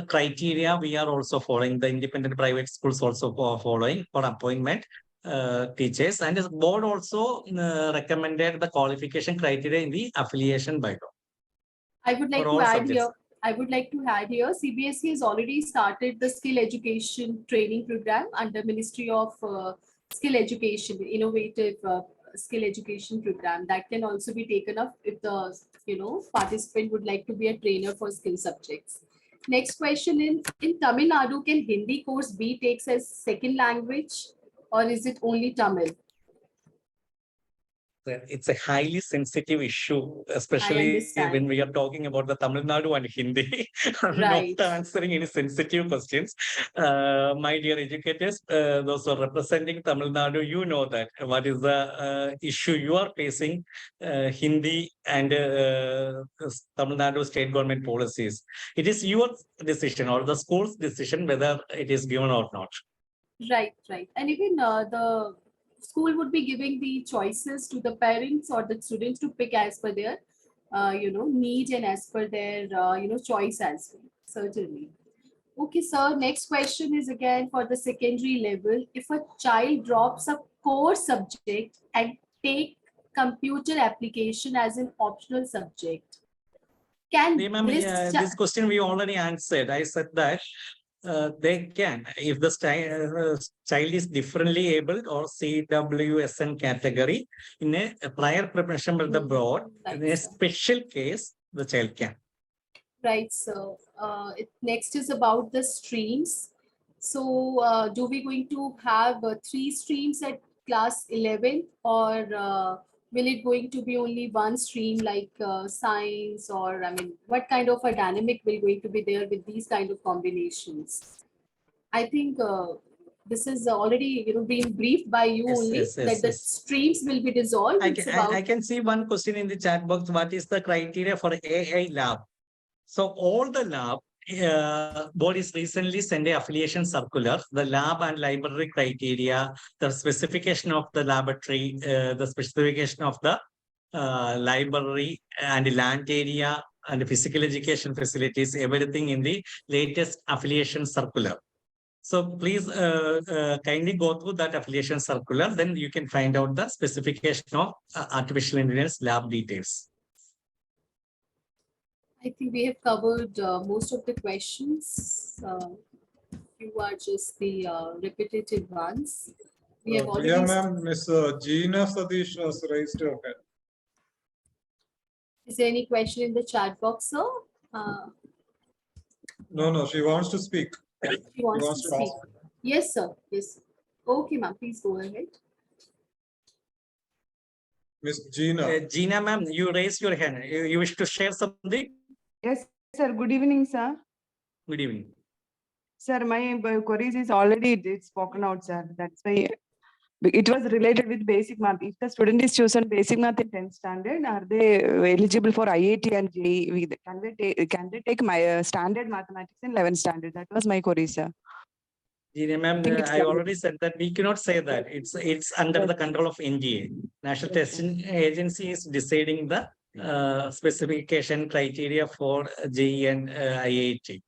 criteria we are also following. The independent private schools also following for appointment teachers, and the board also recommended the qualification criteria in the affiliation bylaw. I would like For to all add subjects. here. I would like to add here. CBSE has already started the skill education training program under Ministry of Skill Education, innovative skill education program that can also be taken up if the participant would like to be a trainer for skill subjects. Next question in Tamil Nadu, can Hindi course be takes as second language, or is it only Tamil? It's a highly sensitive issue, especially understand. when we are talking about the Tamil Nadu and Hindi. I'm Right. not answering any sensitive questions. My dear educators, those who are representing Tamil Nadu, you know that what is the issue you are facing, Hindi and Tamil Nadu state government policies. It is your decision or the school's decision whether it is given or not. Right. And even the school would be giving the choices to the parents or the students to pick as per their, need, and as per their, choice as well. Certainly. Okay, sir. Next question is again for the secondary level. If a child drops a core subject and take computer application as an optional subject, can Ma'am, this this question we already answered. I said that they can. If the child is differently abled or CWSN category, in a prior preparation with the board, in a Right, sir. special case, the child can. Right, so next is about the streams. So do we going to have 3 streams at class 11, or will it going to be only one stream like science, or I mean, what kind of a dynamic will going to be there with these kind of combinations? I think this is already being briefed by you Yes, only, yes, yes, that the yes. streams will be dissolved. I It's can, about I can see one question in the chat box. What is the criteria for AI lab? So all the lab, board is recently sent a affiliation circular, the lab and library criteria, the specification of the laboratory, the specification of the library and land area and the physical education facilities, everything in the latest affiliation circular. So please kindly go through that affiliation circular, then you can find out the specification of artificial intelligence lab details. I think we have covered most of the questions. You are just the repetitive ones. We have already. Priya ma'am, Miss Gina Satish has raised her hand. Is there any question in the chat box, sir? No, she wants to speak. She wants wants to to speak. ask. Yes, sir. Yes. Okay, ma'am. Please go ahead. Miss Gina. Gina ma'am, you raised your hand. You wish to share something? Yes, sir. Good evening, sir. Good evening. Sir, my queries is already it's spoken out, sir. That's why it was related with basic math. If the student is chosen basic math in 10th standard, are they eligible for IIT and JEE? Can they take my standard mathematics in 11th standard? That was my query, sir. Gina ma'am, think it's I done. already said that we cannot say that. It's under the control of NGA. National Testing Agency is deciding the specification criteria for JEE and IIT.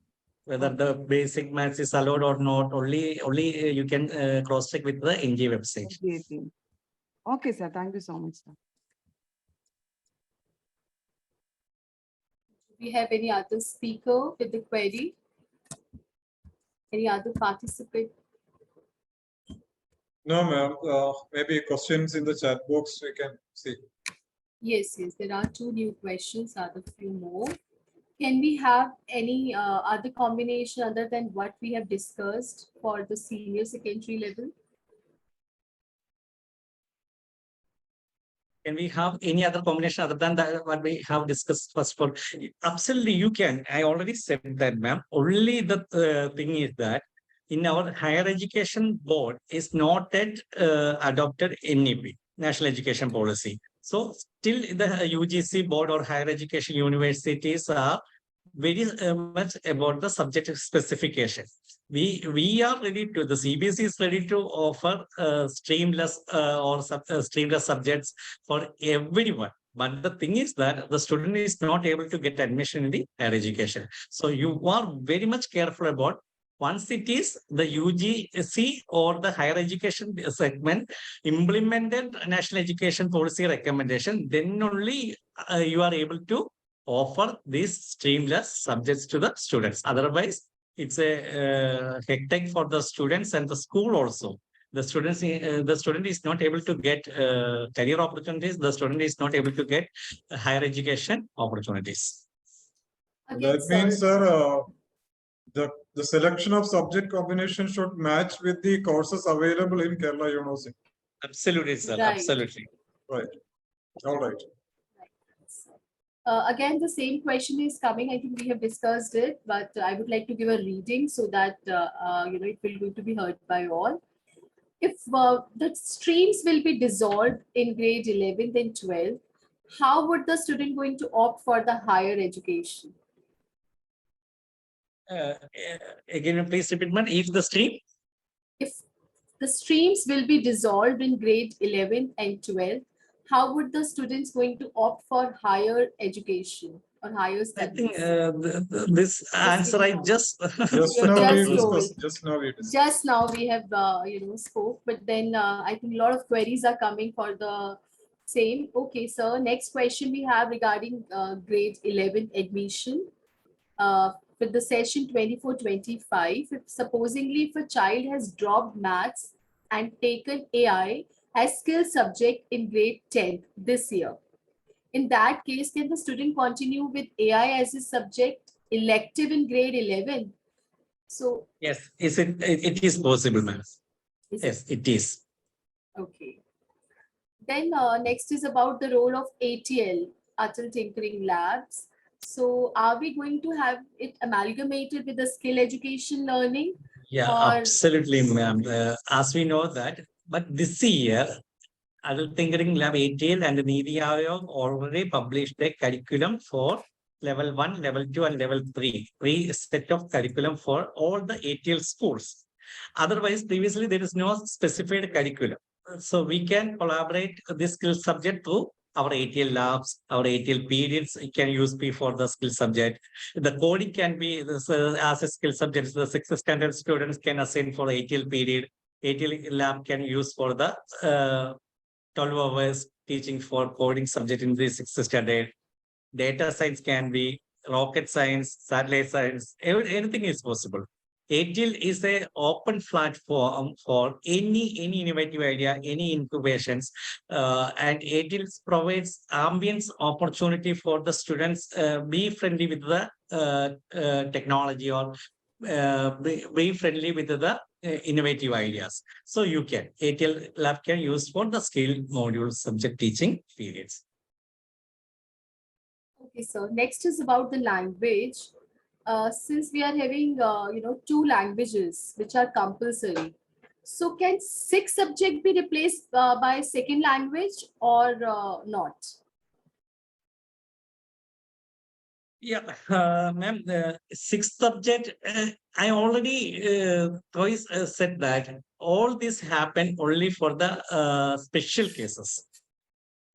Whether the basic maths is allowed or not, only you can cross check with the NGA website. Okay, sir. Thank you so much, sir. Do we have any other speaker with the query? Any other participant? No, ma'am. Maybe questions in the chat box we can see. Yes, there are 2 new questions, are a few more. Can we have any other combination other than what we have discussed for the senior secondary level? Can we have any other combination other than that what we have discussed first for? Absolutely, you can. I already said that, ma'am. Only the thing is that in our higher education board is not yet adopted NEP, National Education Policy. So still the UGC board or higher education universities are very much about the subject specification. We are ready to, the CBSE is ready to offer streamless or streamless subjects for everyone. But the thing is that the student is not able to get admission in the higher education. So you are very much careful about, once it is the UGC or the higher education segment implemented national education policy recommendation, then only you are able to offer these streamless subjects to the students. Otherwise, it's a hectic for the students and the school also. The student is not able to get career opportunities. The student is not able to get higher education opportunities. Again, That means, sir, the selection of subject combination should match with the courses available in Kerala University. Absolutely, sir. Right. Absolutely. Right. All right. Again, the same question is coming. I think we have discussed it, but I would like to give a reading so that it will going to be heard by all. If the streams will be dissolved in grade 11 and 12, how would the student going to opt for the higher education? Again, please repeat, man. If the stream? If the streams will be dissolved in grade 11 and 12, how would the students going to opt for higher education or higher I studies? think this answer I just Just now we discussed. Just now we discussed. Just now we have spoke, but then I think a lot of queries are coming for the same. Okay, sir. Next question we have regarding grade 11 admission. for the session 24-25, if supposingly if a child has dropped maths and taken AI as skill subject in grade 10 this year. In that case, can the student continue with AI as a subject elective in grade 11? So, Yes, it is possible, ma'am. is Yes, it is. okay. Then next is about the role of ATL, Atal Tinkering Labs. So are we going to have it amalgamated with the skill education learning? Yeah, Or- absolutely, ma'am. As we know that, but this year, Adult Tinkering Lab ATL and NEP already published a curriculum for level 1, level 2, and level 3. Three set of curriculum for all the ATL schools. Otherwise, previously there is no specified curriculum. So we can collaborate this skill subject to our ATL labs, our ATL periods. You can use P for the skill subject. The coding can be as a skill subject. The 6th standard students can assign for the ATL period. ATL lab can use for the 12 hours teaching for coding subject in the 6th standard. Data science can be rocket science, satellite science, anything is possible. ATL is an open platform for any innovative idea, any incubations, and ATL provides ambience opportunity for the students be friendly with the technology or be friendly with the innovative ideas. So you can ATL lab can use for the skill module subject teaching periods. Okay, so next is about the language. Since we are having, two languages which are compulsory, so can 6 subject be replaced by second language or not? Yeah, ma'am, the 6th subject, I already twice said that all this happen only for the special cases.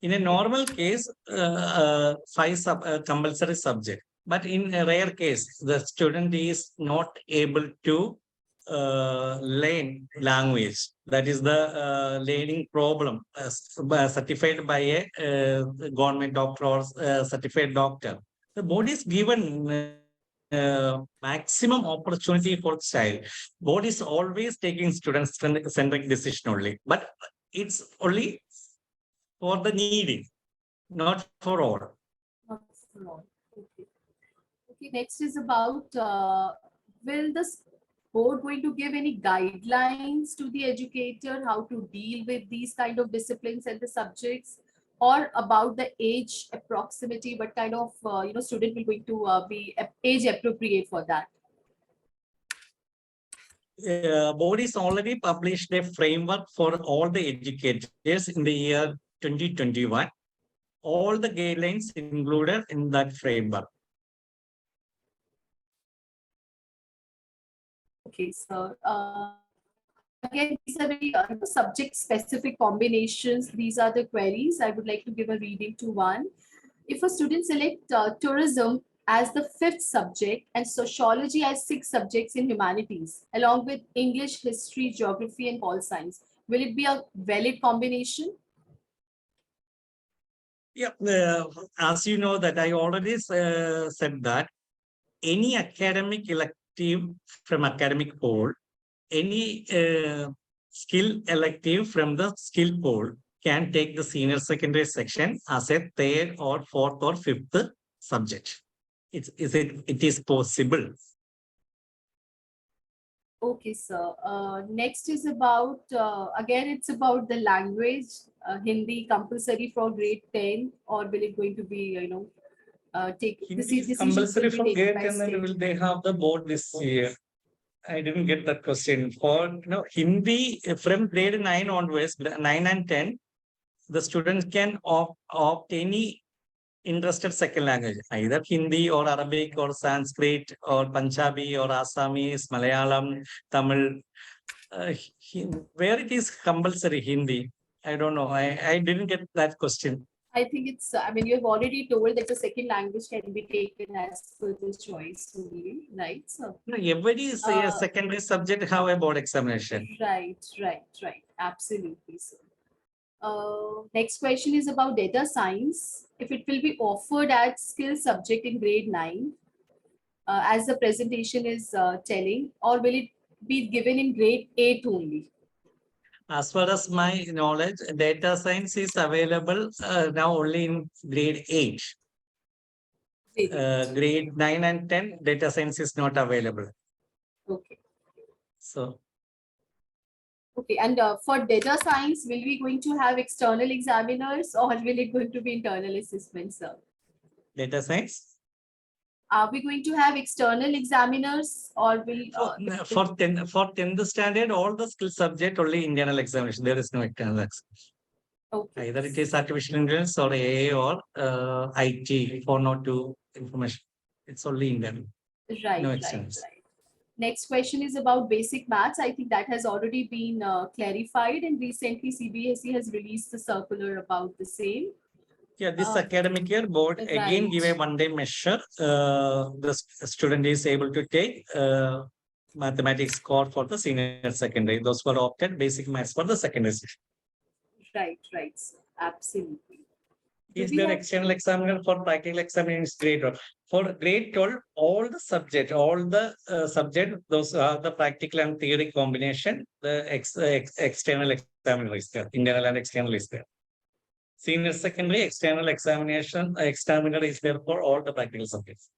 In a normal case, 5 compulsory subject, but in a rare case, the student is not able to learn language. That is the learning problem certified by a government doctor or certified doctor. The board is given maximum opportunity for child. Board is always taking student-centric decision only, but it's only for the needy, not for all. Not for all. Okay. Okay, next is about will the board going to give any guidelines to the educator how to deal with these kind of disciplines and the subjects, or about the age approximity, what kind of student will going to be age appropriate for that? Board is already published a framework for all the educators in the year 2021. All the guidelines included in that framework. Okay, so again, these are very subject specific combinations. These are the queries. I would like to give a reading to one. If a student select tourism as the 5th subject and sociology as 6 subjects in humanities, along with English, history, geography, and pol science, will it be a valid combination? Yeah, as you know that I already said that any academic elective from academic pool, any skill elective from the skill pool can take the senior secondary section as a 3rd or 4th or 5th subject. It is possible. Okay, sir. Next is about, again, it's about the language, Hindi compulsory for grade 10, or will it going to be, take Hindi is decisions compulsory will be from taken grade by 10 and state? will they have the board this year? I didn't get that question. For Hindi from grade 9 onwards, 9 and 10, the students can opt any interested second language, either Hindi or Arabic or Sanskrit or Punjabi or Assamese, Malayalam, Tamil. Where it is compulsory Hindi, I don't know. I didn't get that question. I think it's, I mean, you've already told that the second language can be taken as per the choice only, right? So, No, everybody is a secondary subject have a board examination. right. Absolutely, sir. Next question is about data science. If it will be offered as skill subject in grade 9, as the presentation is telling, or will it be given in grade 8 only? As far as my knowledge, data science is available now only in grade 8. Grade 8. Grade 9 and 10, data science is not available. Okay. So, Okay, and for data science, will we going to have external examiners or will it going to be internal assessment, sir? data science. Are we going to have external examiners or will For 10th standard, all the skill subject only internal examination. There is no external examination. okay. Either it is artificial intelligence or AI or IT 402 information. It's only internal. Right, No right, externals. right. Next question is about basic maths. I think that has already been clarified, and recently CBSE has released the circular about the same. Yeah, this academic year board again give a right. one-day measure. The student is able to take mathematics score for the senior secondary. Those who are opted basic maths for the secondary section. Right, right, sir. Absolutely. Is we there have- external examiner for practical examination grade 12? For grade 12, all the subject, those are the practical and theory combination. The external examiner is there, internal and external is there. Senior secondary external examination examiner is there for all the practical subjects.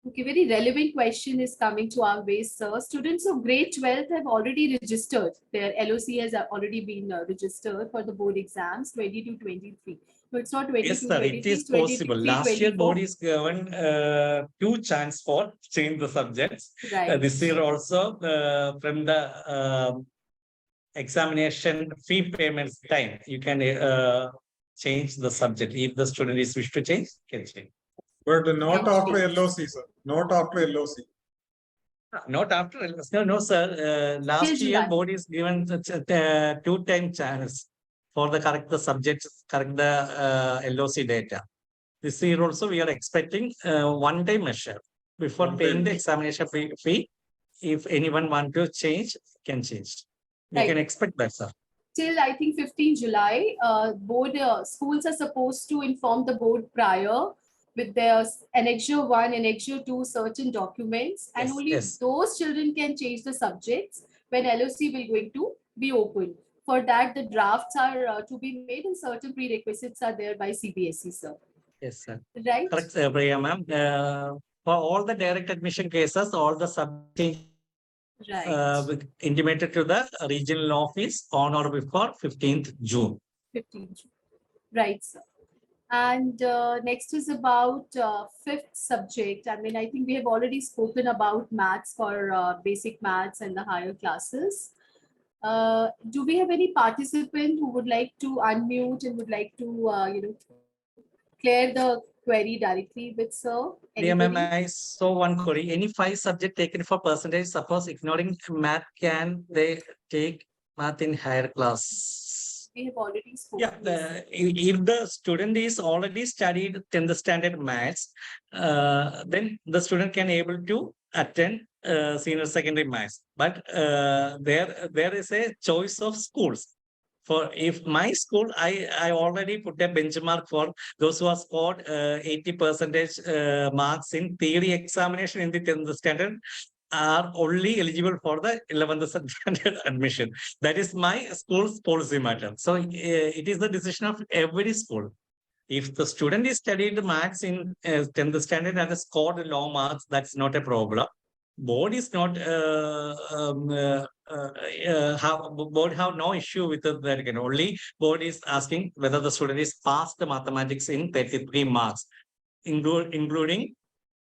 Okay, very relevant question is coming to our way, sir. Students of grade 12 have already registered. Their LOC has already been registered for the board exams 22-23. So it's not 22-23, Yes, sir, it is 23, possible. Last year, 24. board is given two chance for change the subjects. Right. This year also from the examination fee payments time, you can change the subject. If the student is wish to change, can change. But not Can after change. LOC, sir. Not after LOC. Not after no, sir. Last Till year, July. board is given two-time chance for the correct the subjects, correct the LOC data. This year also we are expecting one-time measure before One-time paying the measure. examination fee. If anyone want to change, can change. We Right. can expect that, sir. Till I think 15 July, board schools are supposed to inform the board prior with their annexure 1, annexure 2 certain documents, and Yes, only yes. those children can change the subjects when LOC will going to be open. For that, the drafts are to be made and certain prerequisites are there by CBSE, sir. Yes, sir. Right? Correct, sir, Priya ma'am. For all the direct admission cases, all the subjects Right. intimated to the regional office on or before 15th June. 15 June. Right, sir. And next is about fifth subject. I mean, I think we have already spoken about maths for basic maths and the higher classes. Do we have any participant who would like to unmute and would like to, clear the query directly with sir? Yeah, ma'am, Anybody? I saw one query. Any 5 subject taken for percentage, suppose ignoring math, can they take math in higher class? We have already spoken. Yeah, if the student is already studied 10th standard maths, then the student can able to attend senior secondary maths. But there is a choice of schools. For if my school, I already put a benchmark for those who have scored 80% marks in theory examination in the 10th standard are only eligible for the 11th standard admission. That is my school's policy matter. So it is the decision of every school. If the student is studied maths in 10th standard and has scored low marks, that's not a problem. Board is not board have no issue with that again. Only board is asking whether the student is passed the mathematics in 33 marks, including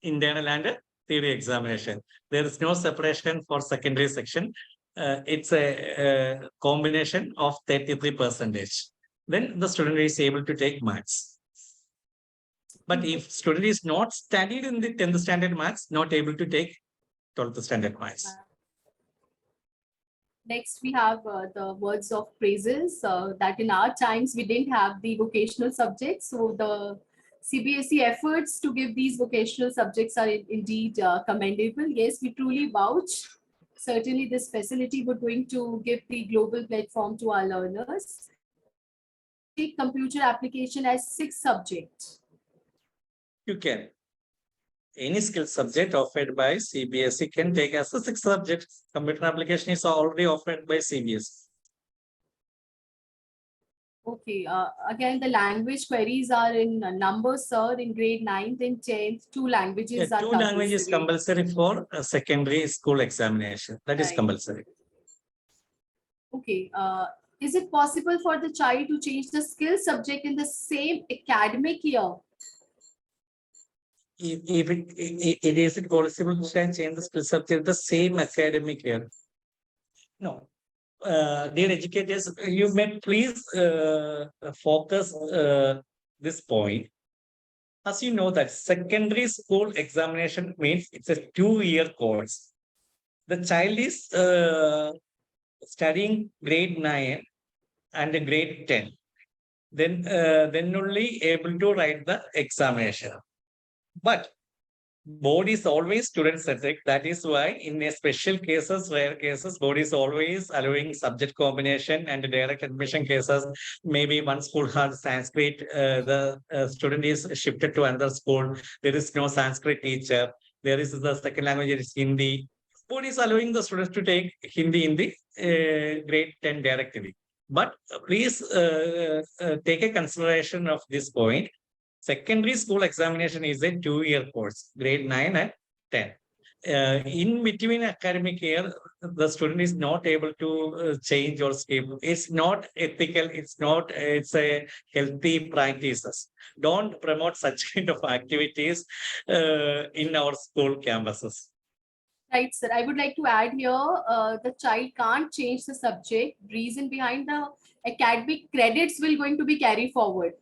internal and theory examination. There is no separation for secondary section. It's a combination of 33%. Then the student is able to take maths. But if student is not studied in the 10th standard maths, not able to take 12th standard maths. Next, we have the words of praises that in our times we didn't have the vocational subjects. So the CBSE efforts to give these vocational subjects are indeed commendable. Yes, we truly vouch. Certainly, this facility would going to give the global platform to our learners. Take computer application as 6 subjects. You can. any skill subject offered by CBSE can take as a 6th subject. Computer application is already offered by CBSE. Okay, again, the language queries are in numbers, sir, in grade 9th and 10th. Two languages are Two languages compulsory. compulsory for a secondary school examination. That is Right. compulsory. Okay, is it possible for the child to change the skill subject in the same academic year? If it is it possible to change the skill subject the same academic year? No. Dear educators, you may please focus this point. As you know that secondary school examination means it's a 2-year course. The child is studying grade 9 and grade 10. Then only able to write the examination. But board is always student centric. That is why in a special cases, rare cases, board is always allowing subject combination and direct admission cases. Maybe one school has Sanskrit, the student is shifted to another school. There is no Sanskrit teacher. There is the second language is Hindi. Board is allowing the students to take Hindi in the grade 10 directly. But please take a consideration of this point. Secondary school examination is a 2-year course, grade 9 and 10. In between academic year, the student is not able to change or skip. It's not ethical. It's a healthy practices. Don't promote such kind of activities in our school campuses. Right, sir. I would like to add here, the child can't change the subject. Reason behind the academic credits will going to be carried forward.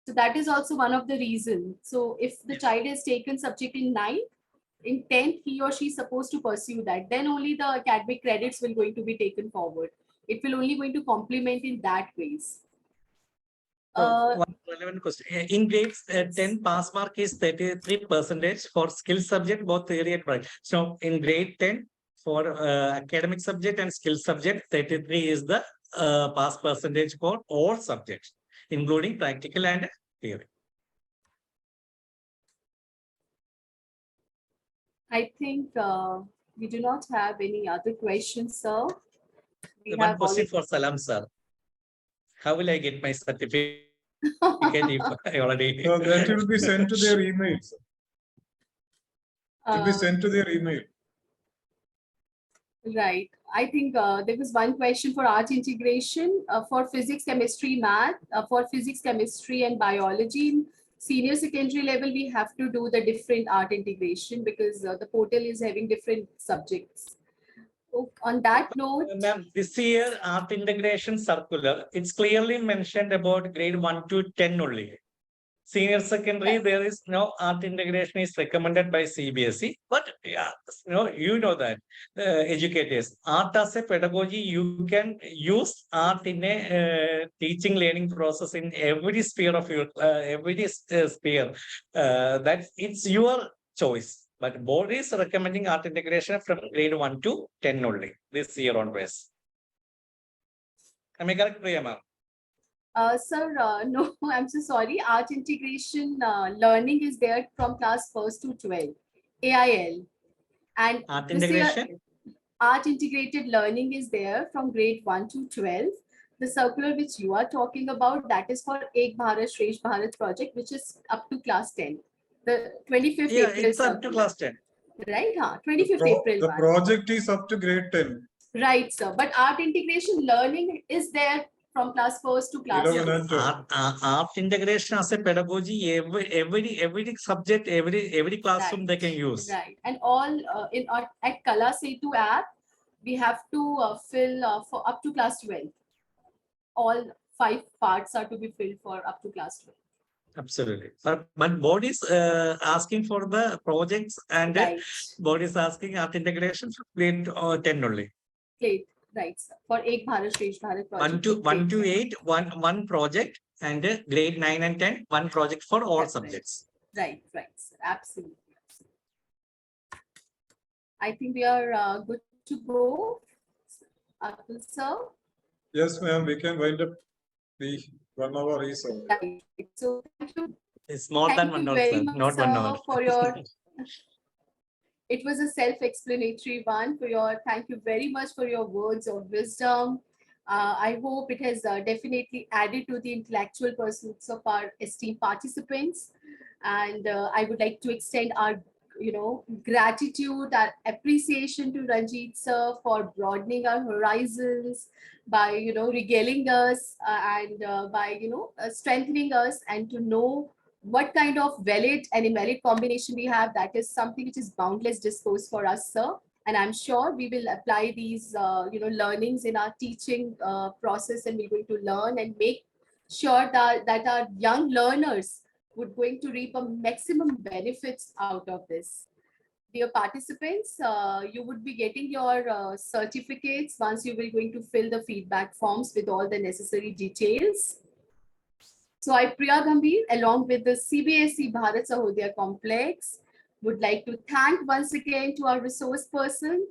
So that is also one of the reasons. So if the child has taken subject in 9th, in 10th, he or she is supposed to pursue that. Then only the academic credits will going to be taken forward. It will only going to complement in that ways. One relevant question. In grades 10, pass mark is 33% for skill subject, both theory and practice. So in grade 10, for academic subject and skill subject, 33 is the pass percentage for all subjects, including practical and theory. I think we do not have any other questions, sir. We One have question for Salam sir. How will I get my certificate if I already... So that will be sent to their emails. It will be Uh, sent to their email. Right. I think there was one question for art integration for physics, chemistry, math, for physics, chemistry, and biology. In senior secondary level, we have to do the different art integration because the portal is having different subjects. So on that note, Ma'am, this year art integration circular, it's clearly mentioned about grade 1 to 10 only. Senior secondary, there is no art integration is recommended by CBSE, but yeah, you know that educators, art as a pedagogy, you can use art in a teaching learning process in every sphere of your sphere. That it's your choice. But board is recommending art integration from grade 1 to 10 only this year onwards. Am I correct, Priya ma'am? sir, no, I'm so sorry. Art integration learning is there from class 1st to 12, AIL. And Art this year, integration? art integrated learning is there from grade 1 to 12. The circular which you are talking about, that is for Ek Bharat Shresh Bharat project, which is up to class 10. The 25th Yeah, April. it's up to class 10. Right, 25th April. The one. project is up to grade 10. Right, sir. But art integration learning is there from class 1st to class 11 2. and 12. Art integration as a pedagogy, every subject, every classroom they can use. Right, and all at Kala Setu app, we have to fill for up to class 12. All 5 parts are to be filled for up to class 12. Absolutely. But board is asking for the projects and board is asking art integration for grade 10 only. Right, sir. For Ek Bharat Shresh Bharat project. 1 to 8, one project, and grade 9 and 10, one project for all That's subjects. Right, sir. Absolutely. I think we are good to go. Atul sir. Yes, ma'am, we can wind up the 1 hour is over. Right. So thank you. It's more than 1 hour, very sir, much, not 1 hour. sir, for your It was a self-explanatory one. Thank you very much for your words of wisdom. I hope it has definitely added to the intellectual pursuits of our esteemed participants. And I would like to extend our gratitude, our appreciation to Ranjit sir for broadening our horizons by, regaling us and by, strengthening us and to know what kind of valid and invalid combination we have. That is something which is boundless discourse for us, sir. And I'm sure we will apply these, learnings in our teaching process, and we're going to learn and make sure that our young learners would going to reap a maximum benefits out of this. Dear participants, you would be getting your certificates once you will going to fill the feedback forms with all the necessary details. So I, Priya Gambhir, along with the CBSE Bharat Sahodaya Complex, would like to thank once again to our resource person.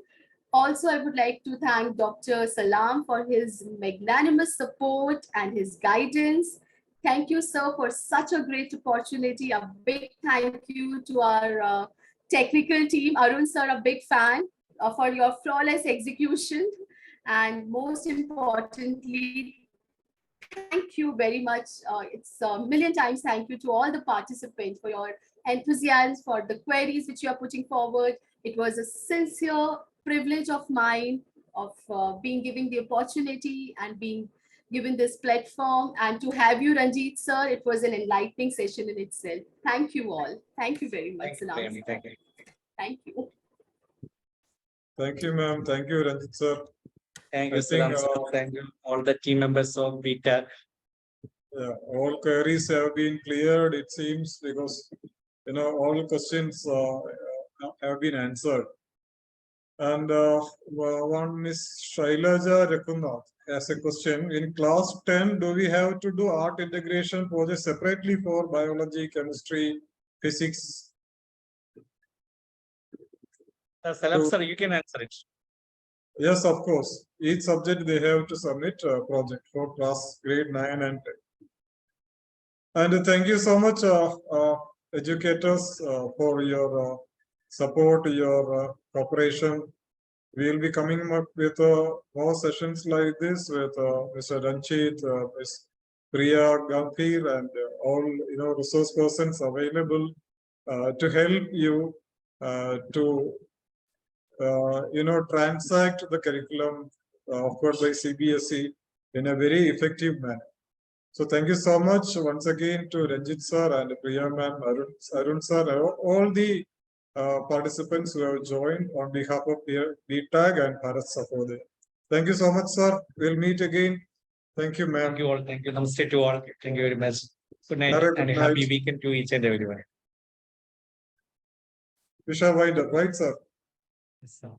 Also, I would like to thank Dr. Salam for his magnanimous support and his guidance. Thank you, sir, for such a great opportunity. A big thank you to our technical team. Arun sir, a big fan for your flawless execution. And most importantly, thank you very much. It's a million times thank you to all the participants for your enthusiasm, for the queries which you are putting forward. It was a sincere privilege of mine of being given the opportunity and being given this platform, and to have you, Ranjit sir, it was an enlightening session in itself. Thank you all. Thank you very much. Thank you, Salam. Priyami. Thank you. Thank you. Thank you, ma'am. Thank you, Ranjit sir. Thank I you, think, Salam sir. Thank you, all the team members of BTAC. Yeah, all queries have been cleared, it seems, because all questions have been answered. And one is Shailaja Rakunath has a question. In class 10, do we have to do art integration project separately for biology, chemistry, physics? Salam So- sir, you can answer it. Yes, of course. Each subject they have to submit a project for class grade 9 and 10. And thank you so much, educators, for your support, your cooperation. We will be coming up with more sessions like this with Mr. Ranjit, Ms. Priya Gambhir, and all resource persons available to help you to transact the curriculum offered by CBSE in a very effective manner. So thank you so much once again to Ranjit sir and Priya ma'am, Arun sir, all the participants who have joined on behalf of BTAG and Bharat Sahodaya. Thank you so much, sir. We'll meet again. Thank you, ma'am. Thank you all. Thank you. Namaste to all. Thank you very much. Good night Have a good and a happy night. weekend to each and everyone. We shall wind up, right, sir? Yes, sir.